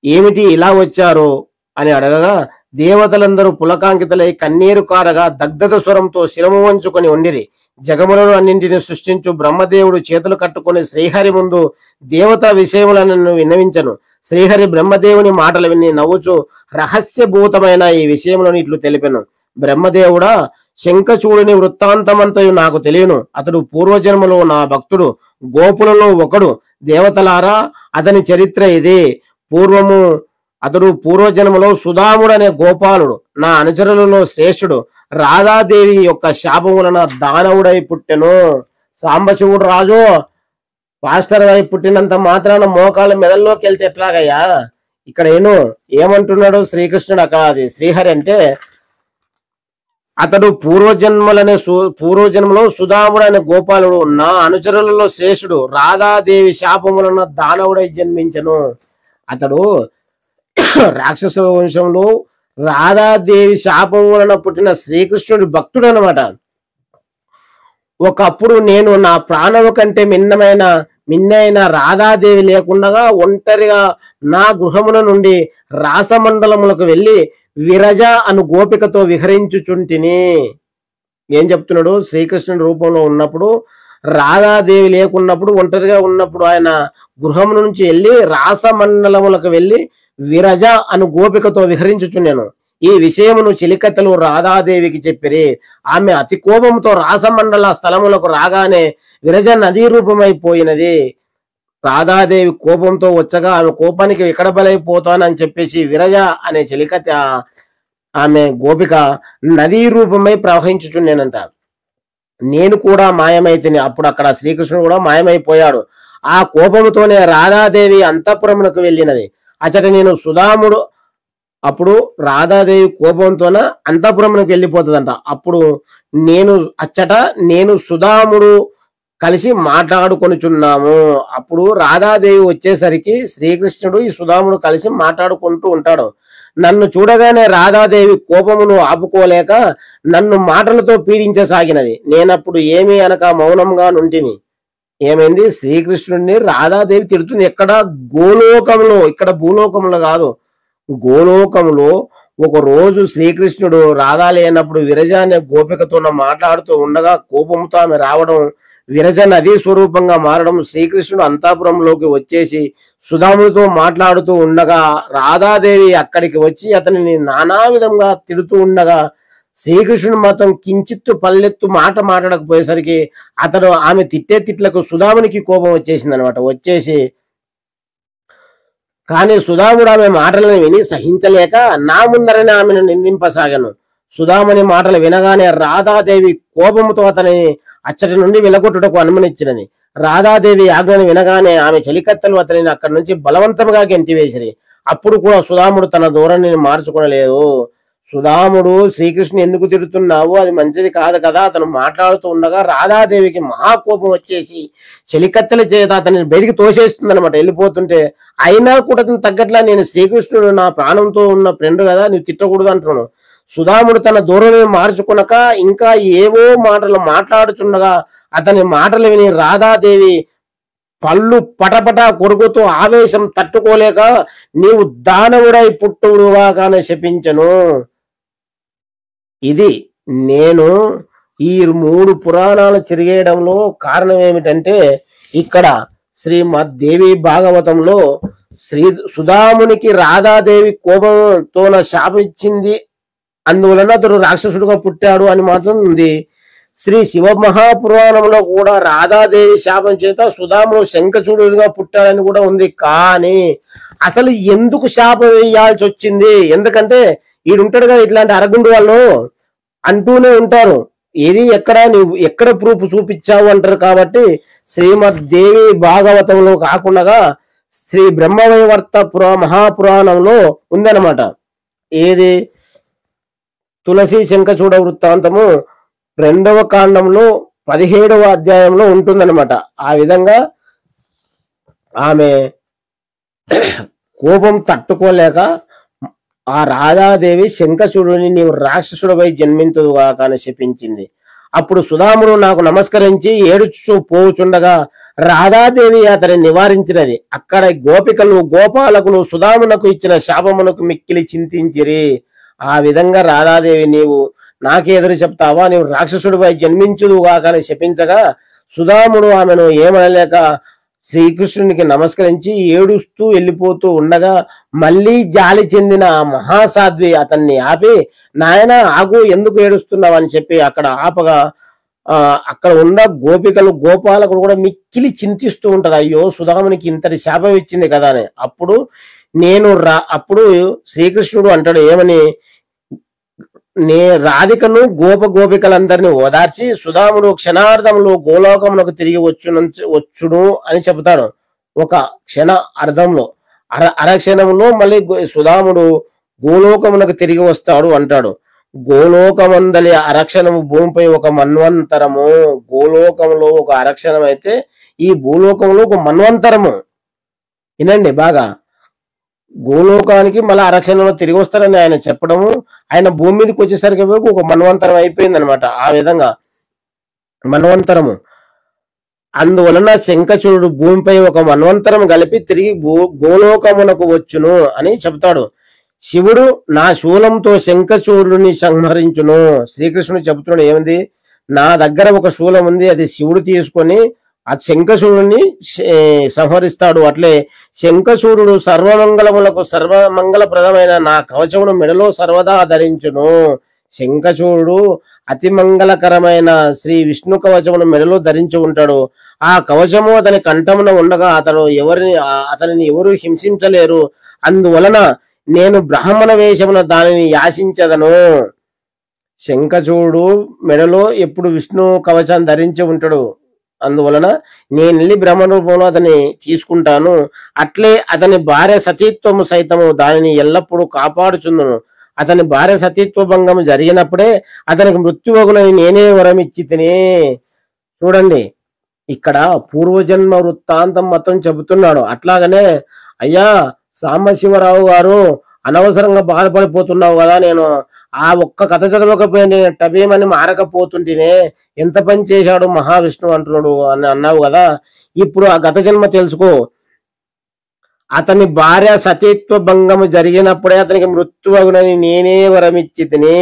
ఏమిటి ఇలా వచ్చారు అని అడగగా దేవతలందరూ పులకాంకితులై కన్నీరు కారగా దగ్ధత స్వరంతో శిరము వంచుకొని ఉండిరి. జగములను అన్నింటిని సృష్టించు బ్రహ్మదేవుడు చేతులు కట్టుకొని శ్రీహరి ముందు దేవతా విషయములను విన్నవించను. శ్రీహరి బ్రహ్మదేవుని మాటలు విని నవ్వుచు రహస్యభూతమైన ఈ విషయములను ఇట్లు తెలిపెను. బ్రహ్మదేవుడా శంఖచూడుని వృత్తాంతమంతయు నాకు తెలియను. అతడు పూర్వజన్మలో నా భక్తుడు, గోపులలో ఒకడు. దేవతలారా అతని చరిత్ర ఇది. అతడు పూర్వజన్మలో సుధాముడు అనే గోపాలుడు, నా అనుచరులలో శ్రేష్ఠుడు. రాధాదేవి యొక్క శాపం వలన దానవుడై పుట్టెను. సాంబశివుడు రాజు పాస్టర్ అయి పుట్టినంత మాత్రాన మోకాళ్ళ మెదల్లోకి వెళ్తే ఎట్లాగయ్యా? ఇక్కడ ఏమంటున్నాడు శ్రీకృష్ణుడు అక్కడ అది శ్రీహరి అంటే అతడు పూర్వజన్మలో సుధాముడు అనే గోపాలుడు, నా అనుచరులలో శ్రేష్ఠుడు. రాధాదేవి శాపం వలన దానవుడై జన్మించను. అతడు రాక్షస వంశంలో రాధాదేవి శాపం వలన పుట్టిన శ్రీకృష్ణుడి భక్తుడు అనమాట. ఒకప్పుడు నేను నా ప్రాణము కంటే మిన్నైన రాధాదేవి లేకుండా ఒంటరిగా నా గృహముల నుండి రాసమండలములకు వెళ్ళి విరజ అను గోపికతో విహరించుచుంటిని. ఏం చెప్తున్నాడు? శ్రీకృష్ణుడి రూపంలో ఉన్నప్పుడు రాధాదేవి లేకున్నప్పుడు ఒంటరిగా ఉన్నప్పుడు ఆయన గృహం నుంచి వెళ్ళి రాసమండలములకు వెళ్ళి విరజ అను గోపికతో విహరించుచున్నాను. ఈ విషయమును చిలికత్తలు రాధాదేవికి చెప్పిరి. ఆమె అతి కోపంతో రాసమండల స్థలములకు రాగానే విరజ నదీ రూపమైపోయినది. రాధాదేవి కోపంతో వచ్చగా ఆమె కోపానికి ఎక్కడ బలైపోతానని చెప్పేసి విరజ అనే చిలికత్త ఆమె గోపిక నదీ రూపమై ప్రవహించుచున్నానంట. నేను కూడా మాయమైతిని. అప్పుడు అక్కడ శ్రీకృష్ణుడు కూడా మాయమైపోయాడు. ఆ కోపముతోనే రాధాదేవి అంతఃపురమునకు వెళ్ళినది. అచ్చట నేను సుధాముడు అప్పుడు రాధాదేవి కోపంతోన అంతఃపురమునకు వెళ్ళిపోతుందంట. అప్పుడు నేను సుధాముడు కలిసి మాట్లాడుకొనిచున్నాము. అప్పుడు రాధాదేవి వచ్చేసరికి శ్రీకృష్ణుడు ఈ సుధాముడు కలిసి మాట్లాడుకుంటూ ఉంటాడు. నన్ను చూడగానే రాధాదేవి కోపమును ఆపుకోలేక నన్ను మాటలతో పీడించసాగినది. నేనప్పుడు ఏమీ అనక మౌనంగా నుంటిని. ఏమైంది? శ్రీకృష్ణుడిని రాధాదేవి తిడుతుంది. ఎక్కడ? గోలోకంలో, ఇక్కడ భూలోకంలో కాదు, గోలోకంలో. ఒక రోజు శ్రీకృష్ణుడు రాధా లేనప్పుడు విరజ అనే గోపికతో మాట్లాడుతూ ఉండగా కోపంతో ఆమె రావడం, విరజ నదీ స్వరూపంగా మారడం, శ్రీకృష్ణుడు అంతఃపురంలోకి వచ్చేసి సుధాముడితో మాట్లాడుతూ ఉండగా రాధాదేవి అక్కడికి వచ్చి అతనిని నానా విధంగా తిడుతూ ఉండగా శ్రీకృష్ణుడు మాత్రం కించిత్తు పల్లెత్తు మాట్లాడకపోయేసరికి ఆమె తిట్టే తిట్లకు సుధామునికి కోపం వచ్చేసింది అనమాట. వచ్చేసి కానీ సుధాముడు ఆమె మాటలను విని సహించలేక నా ముందరనే ఆమెను నిందింపసాగాను. సుధాముని మాటలు వినగానే రాధాదేవి కోపముతో అతనిని అచ్చటి నుండి వెలగొట్టుటకు అనుమనిచ్చినది. రాధాదేవి ఆజ్ఞను వినగానే ఆమె చెలికత్తెలు అతనిని అక్కడి నుంచి బలవంతంగా గెంతివేసిరి. అప్పుడు కూడా సుధాముడు తన ధోరణిని మార్చుకోలేదు. సుధాముడు శ్రీకృష్ణుని ఎందుకు తిడుతున్నావు, అది మంచిది కాదు కదా. అతను మాట్లాడుతూ ఉండగా రాధాదేవికి మహాకోపం వచ్చేసి చెలికత్తెల చేత అతనిని బయటికి తోసేస్తుంది అనమాట వెళ్ళిపోతుంటే. అయినా కూడా అతను తగ్గట్లా నేను శ్రీకృష్ణుడు నా ప్రాణంతో ఉన్న ఫ్రెండ్ కదా, నువ్వు తిట్టకూడదు అంటున్నాను. సుధాముడు తన ధోరణిని మార్చుకునక ఇంకా ఏవో మాటలు మాట్లాడుచుండగా అతని మాటలు విని రాధాదేవి పళ్ళు పటపట కొరుకుతూ ఆవేశం తట్టుకోలేక నీవు దానవుడై పుట్టుడుగా కానీ శపించను. ఇది నేను ఈ 3 పురాణాలు తిరిగేయడంలో కారణం ఏమిటంటే, ఇక్కడ శ్రీమద్ దేవి భాగవతంలో సుధామునికి రాధాదేవి కోపంతో శాపం ఇచ్చింది, అందువలన అతడు రాక్షసుడుగా పుట్టాడు అని మాత్రం ఉంది. శ్రీ శివ మహాపురాణంలో కూడా రాధాదేవి శాపం చేత సుధాముడు శంఖచూడుగా పుట్టాడని కూడా ఉంది. కానీ అసలు ఎందుకు శాపం వేయాల్సి వచ్చింది? ఎందుకంటే ఈడుంటాడు కదా ఇట్లాంటి అరగుండు వాళ్ళు అంటూనే ఉంటారు, ఏది నువ్వు ఎక్కడ ప్రూఫ్ చూపించావు అంటారు. కాబట్టి శ్రీమద్ దేవి భాగవతంలో కాకుండా శ్రీ బ్రహ్మవైవర్త మహాపురాణంలో ఉందన్నమాట. ఏది తులసి శంఖచూడ వృత్తాంతము 2వ కాండంలో 17వ అధ్యాయంలో ఉంటుందన్నమాట. ఆ విధంగా ఆమె కోపం తట్టుకోలేక ఆ రాధాదేవి శంఖచూడుని నీవు రాక్షసుడిపై జన్మింతుదుగా కానీ శపించింది. అప్పుడు సుధాముడు నాకు నమస్కరించి ఏడుచు పోచుండగా రాధాదేవి అతని నివారించినది. అక్కడ గోపికలు గోపాలకులు సుధామునకు ఇచ్చిన శాపమునకు మిక్కిలి చింతించిరి. ఆ విధంగా రాధాదేవి నీవు నాకే ఎదురు చెప్తావా, నీవు రాక్షసుడిపై జన్మించుదుగా కానీ శపించగా సుధాముడు ఆమెను ఏమనలేక శ్రీకృష్ణునికి నమస్కరించి ఏడుస్తూ వెళ్ళిపోతూ ఉండగా మళ్ళీ జాలి చెందిన మహాసాధ్వి అతన్ని ఆపి, నాయన ఆగు, ఎందుకు ఏడుస్తున్నావు అని చెప్పి అక్కడ ఆపగా అక్కడ ఉన్న గోపికలు గోపాలకులు కూడా మిక్కిలి చింతిస్తూ ఉంటారు, అయ్యో సుధామునికి ఇంతటి శాపం ఇచ్చింది కదా అని. అప్పుడు శ్రీకృష్ణుడు అంటాడు ఏమని, రాధికను గోపికలందరినీ ఓదార్చి సుధాముడు క్షణార్థంలో గోలోకమునకు తిరిగి వచ్చును అని చెబుతాడు. ఒక క్షణ అర్థంలో అరక్షణంలో మళ్ళీ సుధాముడు గోలోకమునకు తిరిగి వస్తాడు అంటాడు. గోలోకమందలి అరక్షణము భూమిపై ఒక మన్వంతరము. గోలోకంలో ఒక అరక్షణం అయితే ఈ భూలోకంలో ఒక మన్వంతరము. వినండి బాగా, గోలోకానికి మళ్ళీ అరక్షణంలో తిరిగి వస్తారని ఆయన చెప్పడము, ఆయన భూమి మీదకి వచ్చేసరికి వరకు ఒక మన్వంతరం అయిపోయింది అనమాట. ఆ విధంగా మన్వంతరము. అందువలన శంఖచూడు భూమిపై ఒక మన్వంతరం కలిపి తిరిగి గోలోకమునకు వచ్చును అని చెప్తాడు. శివుడు నా శూలంతో శంఖచూడుని సంహరించును. శ్రీకృష్ణుడు చెబుతున్నాడు ఏమిది, నా దగ్గర ఒక శూలం ఉంది, అది శివుడు తీసుకొని ఆ శంఖచూడుని సంహరిస్తాడు. అట్లే శంఖచూడు సర్వమంగళములకు సర్వమంగళప్రదమైన నా కవచమును మెడలో సర్వదా ధరించును. శంఖచూడు అతి మంగళకరమైన శ్రీ విష్ణు కవచమును మెడలో ధరించి ఉంటాడు. ఆ కవచము అతని కంఠమున ఉండగా అతనిని ఎవరు హింసించలేరు. అందువలన నేను బ్రాహ్మణ వేషమున దానిని యాశించదను. శంఖచూడు మెడలో ఎప్పుడు విష్ణు కవచాన్ని ధరించి ఉంటాడు. అందువలన నేను వెళ్ళి బ్రహ్మ రూపంలో అతన్ని తీసుకుంటాను. అట్లే అతని భార్య సతీత్వము సైతము దానిని ఎల్లప్పుడూ కాపాడుచుందును. అతని భార్య సతీత్వ భంగము జరిగినప్పుడే అతనికి మృత్యువగునని నేనే వరమిచ్చి తిని. చూడండి, ఇక్కడ పూర్వజన్మ వృత్తాంతం మొత్తం చెబుతున్నాడు. అట్లాగనే అయ్యా సాంబశివరావు గారు, అనవసరంగా బాధపడిపోతున్నావు కదా, నేను ఆ ఒక్క కథ చదవకపోయినా టబేమని మారకపోతుంటేనే ఎంత పని చేశాడు మహావిష్ణువు అంటున్నాడు అని అన్నావు కదా. ఇప్పుడు ఆ గత జన్మ తెలుసుకో. అతని భార్య సతీత్వ భంగము జరిగినప్పుడే అతనికి మృత్యువగునని నేనే వరమిచ్చి తిని.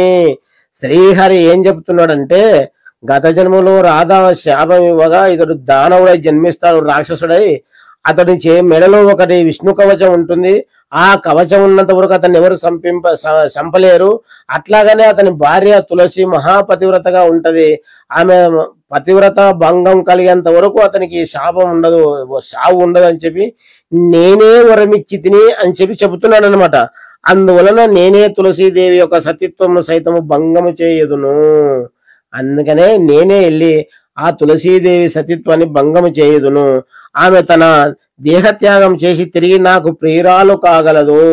శ్రీహరి ఏం చెప్తున్నాడంటే, గత జన్మలో రాధా శాపం ఇవ్వగా ఇతడు దానవుడై జన్మిస్తాడు, రాక్షసుడై. అతడి మెడలో ఒకటి విష్ణు కవచం ఉంటుంది. ఆ కవచం ఉన్నంత వరకు అతన్ని ఎవరు చంపలేరు. అట్లాగనే అతని భార్య తులసి మహాపతివ్రతగా ఉంటది. ఆమె పతివ్రత భంగం కలిగేంత వరకు అతనికి శాపం ఉండదు, సావు ఉండదు అని చెప్పి నేనే వరమిచ్చి తిని అని చెప్పి చెబుతున్నాడు అనమాట. అందువలన నేనే తులసీదేవి యొక్క సతీత్వము సైతము భంగము చేయదును. అందుకనే నేనే వెళ్ళి ఆ తులసీదేవి సతీత్వాన్ని భంగము చేయదును. ఆమె తన దేహత్యాగం చేసి తిరిగి నాకు ప్రియురాలు కాగలదు.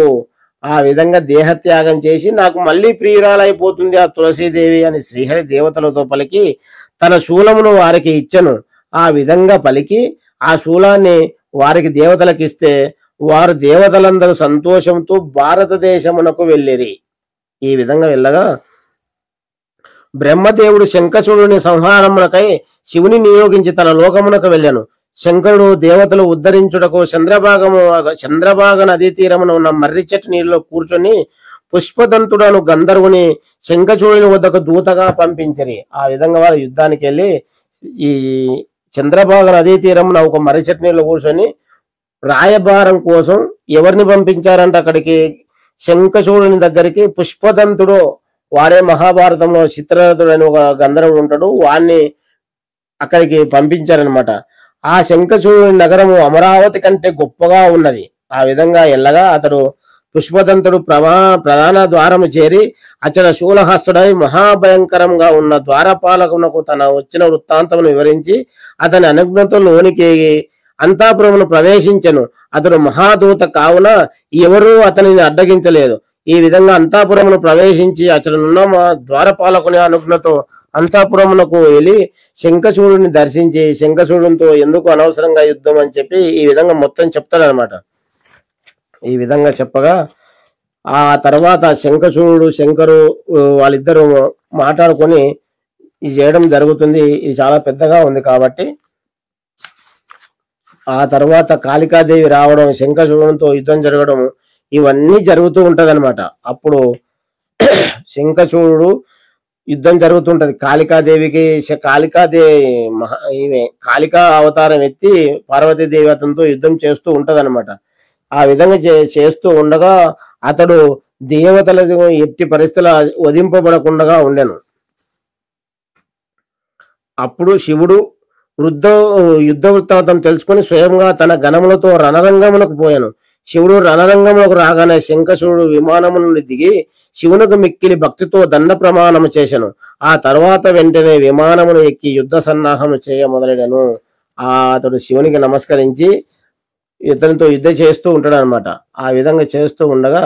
ఆ విధంగా దేహత్యాగం చేసి నాకు మళ్ళీ ప్రియురాలైపోతుంది ఆ తులసీదేవి అని శ్రీహరి దేవతలతో పలికి తన శూలమును వారికి ఇచ్చను. ఆ విధంగా పలికి ఆ శూలాన్ని వారికి దేవతలకు ఇస్తే వారు దేవతలందరూ సంతోషంతో భారతదేశమునకు వెళ్ళిరి. ఈ విధంగా వెళ్ళగా బ్రహ్మదేవుడు శంఖచూడుని సంహారమునకై శివుని నియోగించి తన లోకమునకు వెళ్ళాను. శంకరుడు దేవతలు ఉద్ధరించుటకు చంద్రభాగ నదీ తీరమున ఉన్న మర్రి చెట్టు నీళ్ళలో కూర్చొని పుష్పదంతుడను గంధర్వుని శంఖచూడుని వద్దకు దూతగా పంపించరి. ఆ విధంగా వారు యుద్ధానికి వెళ్ళి ఈ చంద్రభాగ నదీ తీరమున ఒక మర్రి చెట్టు నీళ్ళు కూర్చొని రాయబారం కోసం ఎవరిని పంపించారంటే అక్కడికి శంఖచూడుని దగ్గరికి పుష్పదంతుడు, వాడే మహాభారతంలో చిత్రరథుడు అని ఒక గంధర్వుడు ఉంటాడు, వాణ్ణి అక్కడికి పంపించారనమాట. ఆ శంఖచూడుని నగరము అమరావతి కంటే గొప్పగా ఉన్నది. ఆ విధంగా ఎల్లగా అతడు పుష్పదంతుడు ప్రధాన ద్వారము చేరి అచడ శూలహస్తుడై మహాభయంకరంగా ఉన్న ద్వారపాలకునకు తన వచ్చిన వృత్తాంతమును వివరించి అతని అనుజ్ఞతో లోనికి అంతాపురమును ప్రవేశించెను. అతడు మహాదూత కావున ఎవరూ అతనిని అడ్డగించలేదు. ఈ విధంగా అంతాపురమును ప్రవేశించి అతడున్న ద్వారపాలకుని అనుజ్ఞతో అంతాపురమునకు వెళ్ళి శంఖచూడుని దర్శించి శంఖచూడునితో ఎందుకు అనవసరంగా యుద్ధం అని చెప్పి ఈ విధంగా మొత్తం చెప్తాడు అనమాట. ఈ విధంగా చెప్పగా ఆ తర్వాత శంఖచూడు శంకరు వాళ్ళిద్దరూ మాట్లాడుకొని ఇది చేయడం జరుగుతుంది. ఇది చాలా పెద్దగా ఉంది కాబట్టి ఆ తర్వాత కాళికాదేవి రావడం, శంఖచూడునితో యుద్ధం జరగడం, ఇవన్నీ జరుగుతూ ఉంటది అనమాట. అప్పుడు శంఖచూడు యుద్ధం జరుగుతుంటది కాళికాదేవికి. ఈమె కాళికా అవతారం ఎత్తి పార్వతీదేవి అతనితో యుద్ధం చేస్తూ ఉంటది అనమాట. ఆ విధంగా చేస్తూ ఉండగా అతడు దేవతలకు ఎట్టి పరిస్థితుల వధింపబడకుండా ఉండెను. అప్పుడు శివుడు యుద్ధ వృత్తాంతం తెలుసుకొని స్వయంగా తన గణములతో రణరంగమునకు పోయాను. శివుడు రణరంగములకు రాగానే శంఖచూడు విమానము నుండి దిగి శివునకు మిక్కిలి భక్తితో దండ ప్రమాణము చేశాను. ఆ తర్వాత వెంటనే విమానమును ఎక్కి యుద్ధ సన్నాహము చేయ మొదలెడను. అతడు శివునికి నమస్కరించి ఇతనితో యుద్ధం చేస్తూ ఉంటాడు అనమాట. ఆ విధంగా చేస్తూ ఉండగా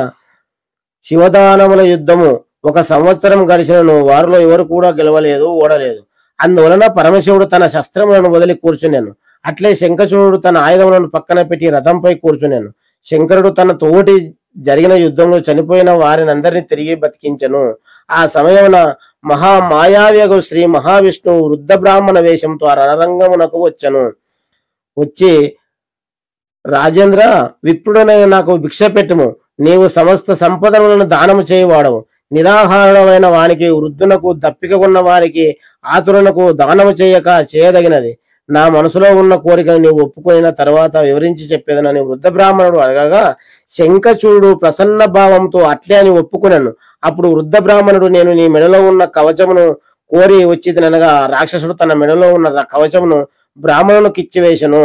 శివదానముల యుద్ధము 1 సంవత్సరం గడిచినను వారిలో ఎవరు కూడా గెలవలేదు, ఓడలేదు. అందువలన పరమశివుడు తన శస్త్రములను వదిలి కూర్చున్నాను. అట్లే శంఖచూడు తన ఆయుధములను పక్కన పెట్టి రథంపై కూర్చున్నాను. శంకరుడు తన తోటి జరిగిన యుద్ధంలో చనిపోయిన వారిని అందరినీ తిరిగి బతికించను. ఆ సమయమున మహామాయావ్యగు శ్రీ మహావిష్ణువు వృద్ధ బ్రాహ్మణ వేషంతో ఆ రణరంగమునకు వచ్చి రాజేంద్ర, విప్రుడనైన నాకు భిక్ష పెట్టుము. నీవు సమస్త సంపదలను దానము చేయవాడవు. నిరాహారుడమైన వానికి, వృద్ధునకు, దప్పిక ఉన్న వారికి, ఆతురునకు దానము చేయదగినది. నా మనసులో ఉన్న కోరికను నీవు ఒప్పుకొనిన తర్వాత వివరించి చెప్పేదనని వృద్ధ బ్రాహ్మణుడు అడగగా శంఖచూడు ప్రసన్న భావంతో అట్లే అని ఒప్పుకున్నాను. అప్పుడు వృద్ధ బ్రాహ్మణుడు, నేను నీ మెడలో ఉన్న కవచమును కోరి వచ్చిదనగా రాక్షసుడు తన మెడలో ఉన్న కవచమును బ్రాహ్మణునికి ఇచ్చివేశను.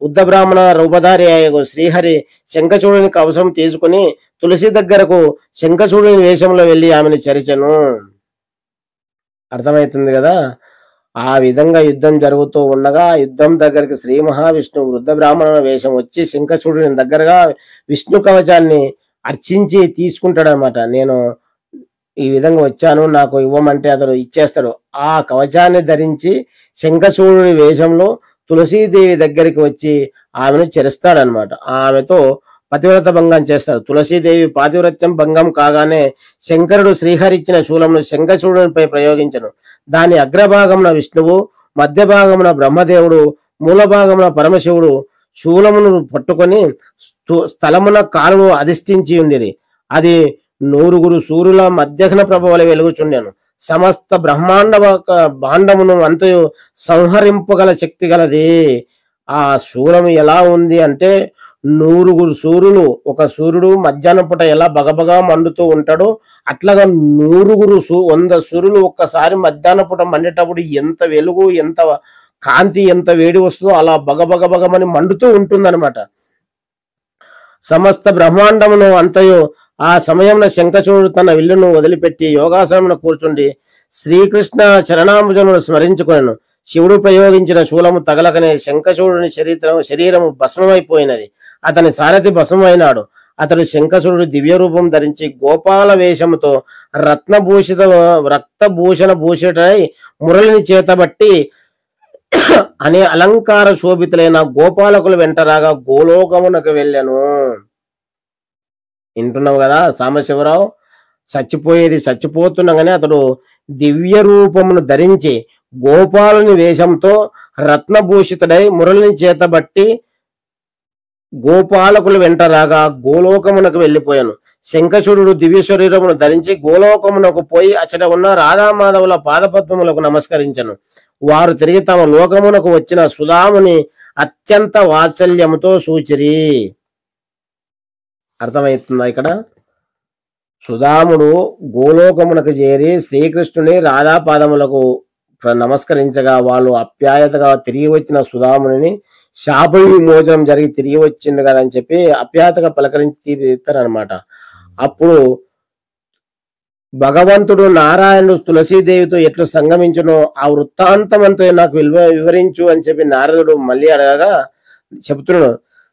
వృద్ధ బ్రాహ్మణ రూపధారి అయ్యకు శ్రీహరి శంఖచూడుని కవచం తీసుకుని తులసి దగ్గరకు శంఖచూడుని వేషంలో వెళ్ళి ఆమెను చరిచెను. అర్థమవుతుంది కదా. ఆ విధంగా యుద్ధం జరుగుతూ ఉండగా యుద్ధం దగ్గరికి శ్రీ మహావిష్ణువు వృద్ధ బ్రాహ్మణ వేషం వచ్చి శంఖచూడుని దగ్గరగా విష్ణు కవచాన్ని అర్చించి తీసుకుంటాడు అనమాట. నేను ఈ విధంగా వచ్చాను, నాకు ఇవ్వమంటే అతడు ఇచ్చేస్తాడు. ఆ కవచాన్ని ధరించి శంఖచూడుని వేషంలో తులసీదేవి దగ్గరికి వచ్చి ఆమెను చెరుస్తాడనమాట. ఆమెతో పతివ్రత భంగం చేస్తాడు. తులసీదేవి పాతివ్రత్యం భంగం కాగానే శంకరుడు శ్రీహరిచ్చిన శూలమును శంఖచూడునిపై ప్రయోగించను. దాని అగ్రభాగమున విష్ణువు, మధ్య భాగమున బ్రహ్మదేవుడు, మూల భాగమున పరమశివుడు శూలమును పట్టుకొని స్థలమున కాలును అధిష్ఠించి ఉండిరి. అది 9 సూర్యుల మధ్యాహ్న ప్రభ వలె వెలుగుచుండెను. సమస్త భాండమును అంతయు సంహరింపగల శక్తి గలది. ఆ శూలము ఎలా ఉంది అంటే 100 సూర్యులు, ఒక సూర్యుడు మధ్యాహ్నం పూట ఎలా బగబగా మండుతూ ఉంటాడో అట్లాగా 100 సూర్యులు ఒక్కసారి మధ్యాహ్నం పూట మండేటప్పుడు ఎంత వెలుగు, ఎంత కాంతి, ఎంత వేడి వస్తుందో అలా బగబగబగమని మండుతూ ఉంటుందన్నమాట. సమస్త బ్రహ్మాండమును అంతయు ఆ సమయంలో శంఖచూడు తన విల్లును వదిలిపెట్టి యోగాసనమున కూర్చుండి శ్రీకృష్ణ చరణాంబుజమును స్మరించుకొనెను. శివుడు ప్రయోగించిన శూలము తగలకనే శంఖచూడుని శరీరము భస్మమైపోయినది. అతని సారథి భస్మమైనాడు. అతడు శంఖచూడు దివ్య రూపం ధరించి గోపాల వేషముతో రక్తభూషణ భూషితుడై మురళిని చేతబట్టి అనే అలంకార శోభితులైన గోపాలకులు వెంటరాగా గోలోకమునకు వెళ్ళాను. వింటున్నావు కదా సాంబశివరావు, చచ్చిపోతున్నాగానే అతడు దివ్య రూపమును ధరించి గోపాలుని వేషంతో రత్నభూషితుడై మురళిని చేతబట్టి గోపాలకులు వెంటరాగా గోలోకమునకు వెళ్ళిపోయాను. శంఖచూడు దివ్య శరీరమును ధరించి గోలోకమునకు పోయి అచ్చట ఉన్న రాధామాధవుల పాదపద్మములకు నమస్కరించను. వారు తిరిగి తమ లోకమునకు వచ్చిన సుధాముని అత్యంత వాత్సల్యముతో సూచిరి. అర్థమవుతుందా? ఇక్కడ సుధాముడు గోలోకమునకు చేరి శ్రీకృష్ణుని రాధాపాదములకు నమస్కరించగా వాళ్ళు అప్యాయతగా తిరిగి వచ్చిన సుధాముని శాప విమోచనం జరిగి తిరిగి వచ్చింది కదా అని చెప్పి అప్యాయతగా పలకరించి తీరుతారనమాట. అప్పుడు భగవంతుడు నారాయణుడు తులసీదేవితో ఎట్లు సంగమించునో ఆ వృత్తాంతమంతో నాకు వివరించు అని చెప్పి నారదుడు మళ్ళీ అడగగా చెప్తున్నాడు.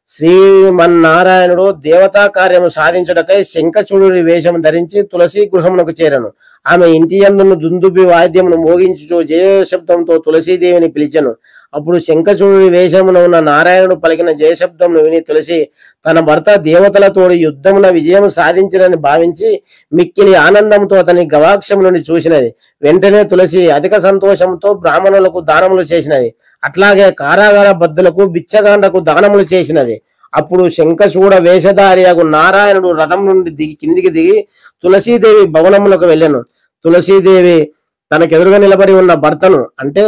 శ్రీమన్నారాయణుడు దేవతా కార్యము సాధించుటకై శంఖచూడుని వేషము ధరించి తులసి గృహమునకు చేరను. ఆమె ఇంటి యందును దుందుబి వాద్యమును మోగించుచు జయ శబ్దంతో తులసీదేవిని పిలిచెను. అప్పుడు శంఖచూడుని వేషమున ఉన్న నారాయణుడు పలికిన జయశబ్దమును విని తులసి తన భర్త దేవతలతోడి యుద్ధమున విజయం సాధించినని భావించి మిక్కిలి ఆనందంతో అతని గవాక్షము నుండి చూసినది. వెంటనే తులసి అధిక సంతోషంతో బ్రాహ్మణులకు దానములు చేసినది. అట్లాగే కారాగార బద్దులకు బిచ్చగాండకు దానములు చేసినది. అప్పుడు శంఖచూడ వేషధారియగు నారాయణుడు రథం నుండి కిందికి దిగి తులసీదేవి భవనములకు వెళ్ళాను. తులసీదేవి తనకెదురుగా నిలబడి ఉన్న భర్తను అంటే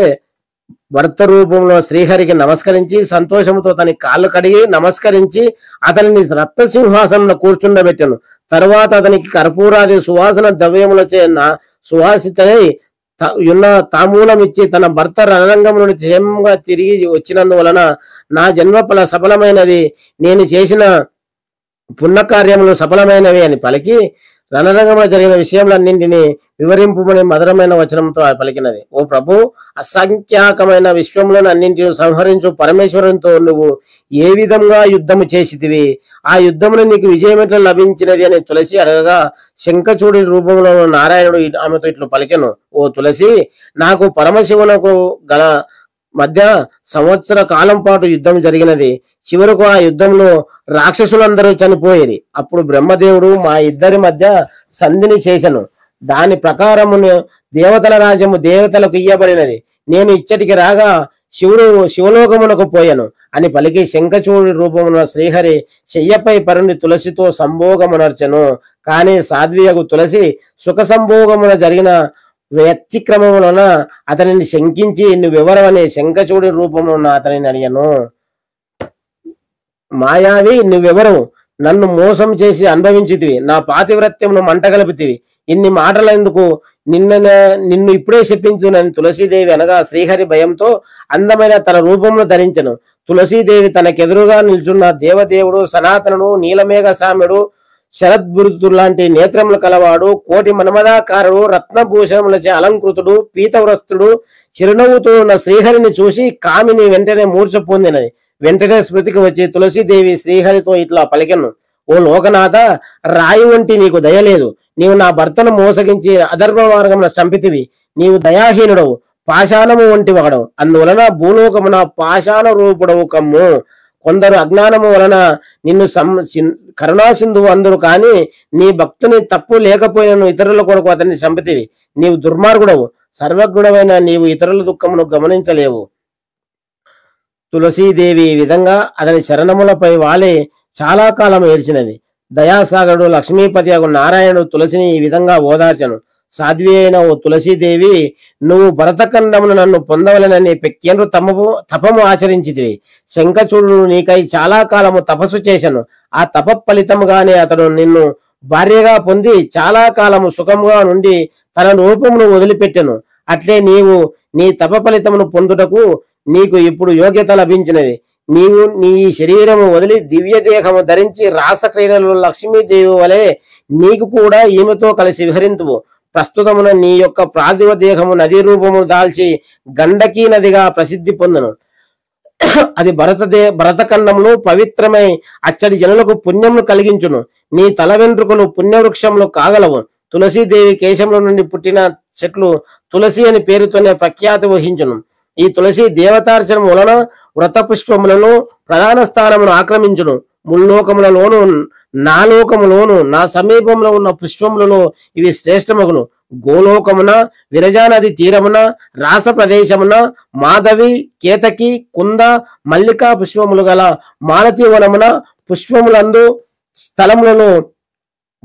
భర్త రూపంలో శ్రీహరికి నమస్కరించి సంతోషంతో తన కాళ్ళు కడిగి నమస్కరించి అతనిని రత్నసింహాసనంలో కూర్చుండబెట్టాను. తర్వాత అతనికి కర్పూరాది సువాసన ద్రవ్యములచే సువాసితై ఉన్న తాంబూలం ఇచ్చి తన భర్త రణరంగం నుండి క్షేమంగా తిరిగి వచ్చినందువలన నా జన్మ సఫలమైనది, నేను చేసిన పుణ్యకార్యములు సఫలమైనవి అని పలికి రణరంగంలో జరిగిన విషయములన్నింటినీ వివరింపుమని మధురమైన వచనంతో పలికినది. ఓ ప్రభు, అసంఖ్యాకమైన విశ్వములను అన్నింటిని సంహరించు పరమేశ్వరునితో నువ్వు ఏ విధంగా యుద్ధము చేసితివి? ఆ యుద్ధమును నీకు విజయం ఎట్లా లభించినది అని తులసి అడగగా శంఖచూడి రూపంలో నారాయణుడు ఆమెతో ఇట్లు పలికెను. ఓ తులసి, నాకు పరమశివునకు గల మధ్య సంవత్సర కాలం పాటు యుద్ధం జరిగినది. చివరకు ఆ యుద్ధంలో రాక్షసులందరూ చనిపోయేది. అప్పుడు బ్రహ్మదేవుడు మా ఇద్దరి మధ్య సంధిని చేశను. దాని ప్రకారము దేవతల రాజ్యము దేవతలకు ఇయ్యబడినది. నేను ఇచ్చటికి రాగా శివుడు శివలోకమునకు పోయాను అని పలికి శంఖచూడి రూపమున శ్రీహరి శయ్యపై పరుని తులసితో సంభోగమునర్చెను. కానీ సాధ్వియగు తులసి సుఖ సంభోగమున జరిగిన వ్యతిక్రమములన అతనిని శంకించి నువ్వెవరవని శంఖచూడి రూపమున అతనిని అడిగాను. మాయావి, నువ్వెవరు? నన్ను మోసం చేసి అనుభవించితివి, నా పాతివ్రత్యమును మంటగలిపితివి. ఇన్ని మాటలెందుకు? నిన్ను ఇప్పుడే చెప్పించునని తులసీదేవి అనగా శ్రీహరి భయంతో అందమైన తన రూపమును ధరించెను. తులసీదేవి తనకెదురుగా నిల్చున్న దేవదేవుడు సనాతనుడు నీలమేఘ సామ్యుడు శరద్బురుతుడు లాంటి నేత్రములు కలవాడు కోటి మన్మదాకారుడు రత్నభూషణములచే అలంకృతుడు పీతవ్రస్తుడు చిరునవ్వుతో ఉన్న శ్రీహరిని చూసి కామిని వెంటనే మూర్ఛ పొందినది. వెంటనే స్మృతికి వచ్చి తులసీదేవి శ్రీహరితో ఇట్లా పలికెను. ఓ లోకనాథ, రాయి వంటి నీకు దయలేదు. నీవు నా భర్తను మోసగించి అధర్మ మార్గమున చంపితివి. నీవు దయాహీనుడవు, పాషాణము వంటి వాడవు. అందువలన భూలోకమున పాషాణ రూపుడవు కమ్ము. కొందరు అజ్ఞానము వలన నిన్ను కరుణాసింధు అందరు కానీ నీ భక్తుని తప్పు లేకపోయినను ఇతరుల కొరకు అతన్ని చంపితివి. నీవు దుర్మార్గుడవు, సర్వజ్ఞుడవైన నీవు ఇతరుల దుఃఖమును గమనించలేవు. తులసీదేవి ఈ విధంగా అతని శరణములపై వాలే చాలా కాలం ఏడ్చినది. దయాసాగరుడు లక్ష్మీపతి అగు నారాయణుడు తులసిని ఈ విధంగా ఓదార్చను. సాధ్వి అయిన ఓ తులసీదేవి, నువ్వు భరతఖండమును నన్ను పొందవలనని పెక్కేంద్రు తపము ఆచరించితివి. శంఖచూడు నీకై చాలా కాలము తపస్సు చేశాను. ఆ తప ఫలితముగానే అతడు నిన్ను భార్యగా పొంది చాలా కాలము సుఖముగా నుండి తన రూపమును వదిలిపెట్టెను. అట్లే నీవు నీ తప ఫలితమును పొందుటకు నీకు ఇప్పుడు యోగ్యత లభించినది. నీవు నీ శరీరము వదిలి దివ్య దేహము ధరించి రాసక్రీడలు లక్ష్మీదేవి వలె నీకు కూడా ఈమెతో కలిసి విహరింతువు. ప్రస్తుతమున నీ యొక్క పార్థివ దేహము నదీ రూపము దాల్చి గండకీ నదిగా ప్రసిద్ధి పొందును. అది భరతఖండములు పవిత్రమై అచ్చడి జనులకు పుణ్యమును కలిగించును. నీ తల వెంట్రుకలు పుణ్యవృక్షములు కాగలవు. తులసీదేవి కేశముల నుండి పుట్టిన చెట్లు తులసి అని పేరుతోనే ప్రఖ్యాతి వహించును. ఈ తులసి దేవతార్చనం వలన వ్రత పుష్పములను ప్రధాన స్థానమును ఆక్రమించును. ముల్లోకములలోను నా లోకములోను నా సమీపంలో ఉన్న పుష్పములలో ఇవి శ్రేష్టమగును. గోలోకమున, విరజానది తీరమున, రాస ప్రదేశమున, మాధవి, కేతకి, కుంద, మల్లికా పుష్పములు గల మాలతీ వనమున పుష్పములందు స్థలములను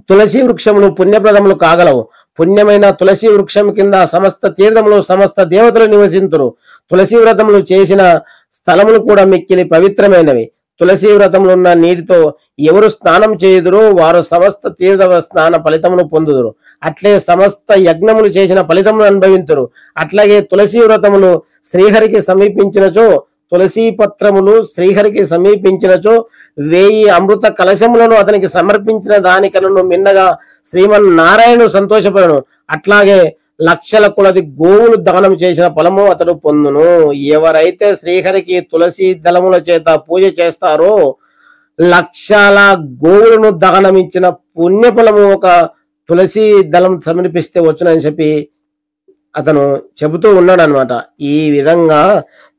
తులసి వృక్షములు పుణ్యప్రదములు కాగలవు. పుణ్యమైన తులసి వృక్షం కింద సమస్త తీర్థములు సమస్త దేవతలు నివసింతురు. తులసి వ్రతములు చేసిన స్థలములు కూడా మిక్కిలి పవిత్రమైనవి. తులసి వ్రతములు ఉన్న నీటితో ఎవరు స్నానం చేయుదురో వారు సమస్త తీర్థ స్నాన ఫలితమును పొందుదురు. అట్లే సమస్త యజ్ఞములు చేసిన ఫలితమును అనుభవింతురు. అట్లాగే తులసి వ్రతములు శ్రీహరికి సమీపించినచో, తులసి పత్రములు శ్రీహరికి సమీపించినచో 1000 అమృత కలశములను అతనికి సమర్పించిన దానికలను మిన్నగా శ్రీమన్నారాయణుడు సంతోషపడను. అట్లాగే లక్షల కొలది గోవులు దానం చేసిన ఫలము అతడు పొందును. ఎవరైతే శ్రీహరికి తులసి దళముల చేత పూజ చేస్తారో లక్షల గోవులను దానమించిన పుణ్యఫలము ఒక తులసి దళం సమర్పిస్తే వచ్చునని చెప్పి అతను చెబుతూ ఉన్నాడు అనమాట. ఈ విధంగా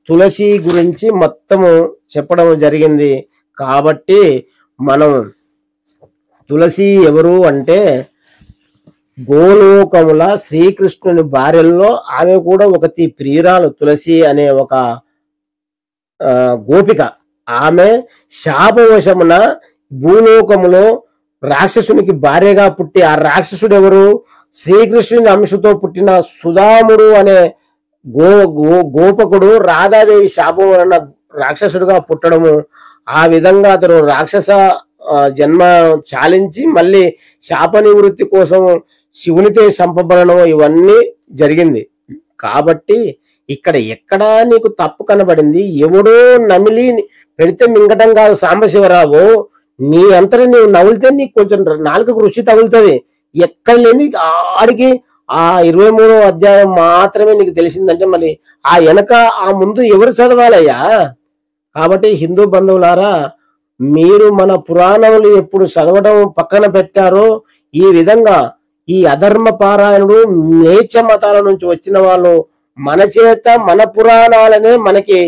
తులసి గురించి మొత్తము చెప్పడం జరిగింది. కాబట్టి మనం తులసి ఎవరు అంటే గోలోకముల శ్రీకృష్ణుని భార్యల్లో ఆమె కూడా ఒకటి ప్రియురాలు. తులసి అనే ఒక గోపిక. ఆమె శాపవశమున భూలోకములో రాక్షసునికి భార్యగా పుట్టి, ఆ రాక్షసుడు ఎవరు? శ్రీకృష్ణుని అంశతో పుట్టిన సుధాముడు అనే గోపకుడు రాధాదేవి శాపం వలన రాక్షసుడుగా పుట్టడము. ఆ విధంగా అతను రాక్షస జన్మ చాలించి మళ్ళీ శాప నివృత్తి కోసం శివునితో సంపబడడం ఇవన్నీ జరిగింది. కాబట్టి ఇక్కడ ఎక్కడా నీకు తప్పు కనబడింది? ఎవడో నమిలి పెడితే మింగటం కాదు సాంబశివరావు. నీ అంతటా నీవు నవ్వులితే నీకు కొంచెం నాలుకకు రుచి తగులుతుంది. ఎక్కడ లేని ఆడికి ఆ 23వ అధ్యాయం మాత్రమే నీకు తెలిసిందంటే మళ్ళీ ఆ వెనక ఆ ముందు ఎవరు చదవాలయ్యా? కాబట్టి హిందూ బంధువులారా, మీరు మన పురాణములు ఎప్పుడు చదవడం పక్కన పెట్టారో ఈ విధంగా ఈ అధర్మ పారాయణుడు నీచ మతాల నుంచి వచ్చిన వాళ్ళు మన చేత మన పురాణాలనే మనకి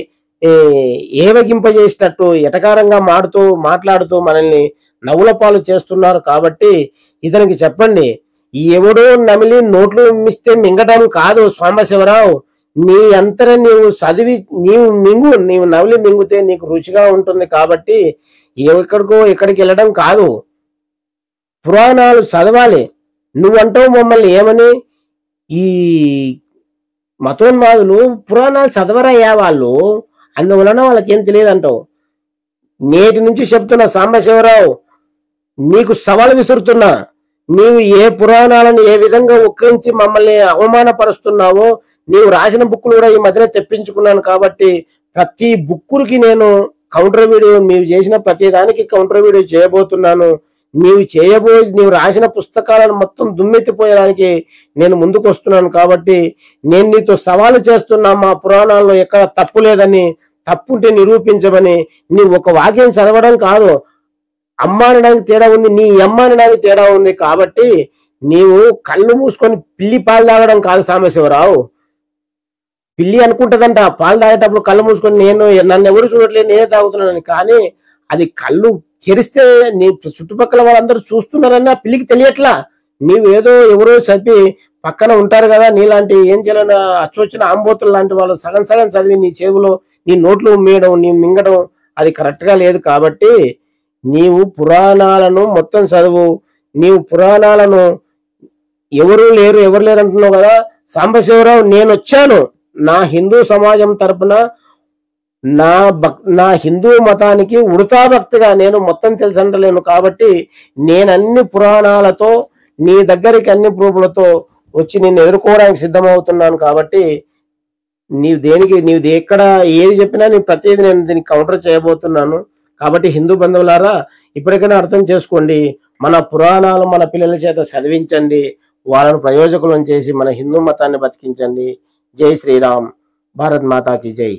ఏవగింపజేసేటట్టు ఎటకారంగా మాట్లాడుతూ మనల్ని నవ్వుల పాలు చేస్తున్నారు. కాబట్టి ఇతనికి చెప్పండి, ఎవడో నమిలి నోట్లు మిస్తే మింగటం కాదు సాంబశివరావు. నీ అంతర నీవు చదివి నీవు నవిలి మింగితే నీకు రుచిగా ఉంటుంది. కాబట్టి ఎక్కడికి వెళ్ళడం కాదు, పురాణాలు చదవాలి. నువ్వంటావు మమ్మల్ని ఏమని? ఈ మతోన్మాదులు పురాణాలు చదవరయ్యా వాళ్ళు, అందువలన వాళ్ళకి ఏం తెలియదు అంటావు. నేటి నుంచి చెప్తున్నా సాంబశివరావు, నీకు సవాలు విసురుతున్నా. నీవు ఏ పురాణాలను ఏ విధంగా ఉక్కరించి మమ్మల్ని అవమానపరుస్తున్నావో, నీవు రాసిన బుక్కులు కూడా ఈ మధ్యన తెప్పించుకున్నాను. కాబట్టి ప్రతి బుక్కులకి నేను కౌంటర్ వీడియో, నీవు చేసిన ప్రతి దానికి కౌంటర్ వీడియో చేయబోతున్నాను. నీవు రాసిన పుస్తకాలను మొత్తం దుమ్మెత్తిపోయడానికి నేను ముందుకు వస్తున్నాను. కాబట్టి నేను నీతో సవాలు చేస్తున్నా, మా పురాణాల్లో ఎక్కడ తప్పు లేదని, తప్పుంటే నిరూపించమని. నీవు ఒక వాక్యం చదవడం కాదు, అమ్మ అనడానికి తేడా ఉంది, నీ అమ్మ అనడానికి తేడా ఉంది. కాబట్టి నీవు కళ్ళు మూసుకొని పిల్లి పాలు తాగడం కాదు సాంబశివరావు. పిల్లి అనుకుంటదంట పాలు తాగేటప్పుడు కళ్ళు మూసుకొని నన్ను ఎవరు చూడట్లేదు నేనే తాగుతున్నాను. కానీ అది కళ్ళు తెరిస్తే నీ చుట్టుపక్కల వాళ్ళందరూ చూస్తున్నారని ఆ పిల్లికి తెలియట్లా. నీవేదో ఎవరో చదివి పక్కన ఉంటారు కదా, నీలాంటి ఏం చేయాలని అచ్చొచ్చిన ఆంబోతులు లాంటి వాళ్ళు సగం చదివి నీ చెవులో నీ నోట్లు ఉమ్మేయడం, నీ మింగడం అది కరెక్ట్ గా లేదు. కాబట్టి నీవు పురాణాలను మొత్తం చదువు. నీవు పురాణాలను ఎవరు లేరు అంటున్నావు కదా సాంబశివరావు, నేను వచ్చాను నా హిందూ సమాజం తరపున నా హిందూ మతానికి ఉడతా భక్తిగా, నేను మొత్తం తెలుసంటలేను కాబట్టి నేను అన్ని పురాణాలతో నీ దగ్గరికి అన్ని ప్రూఫ్లతో వచ్చి నిన్ను ఎదుర్కోవడానికి సిద్ధమవుతున్నాను. కాబట్టి నీవు ఎక్కడ ఏది చెప్పినా నీ ప్రతిదీ నేను దీనికి కౌంటర్ చేయబోతున్నాను. కాబట్టి హిందూ బంధువులారా, ఇప్పటికైనా అర్థం చేసుకోండి, మన పురాణాలు మన పిల్లల చేత చదివించండి, వాళ్ళను ప్రయోజకులను చేసి మన హిందూ మతాన్ని బతికించండి. జై శ్రీరామ్, భారత్ మాతాకి జై.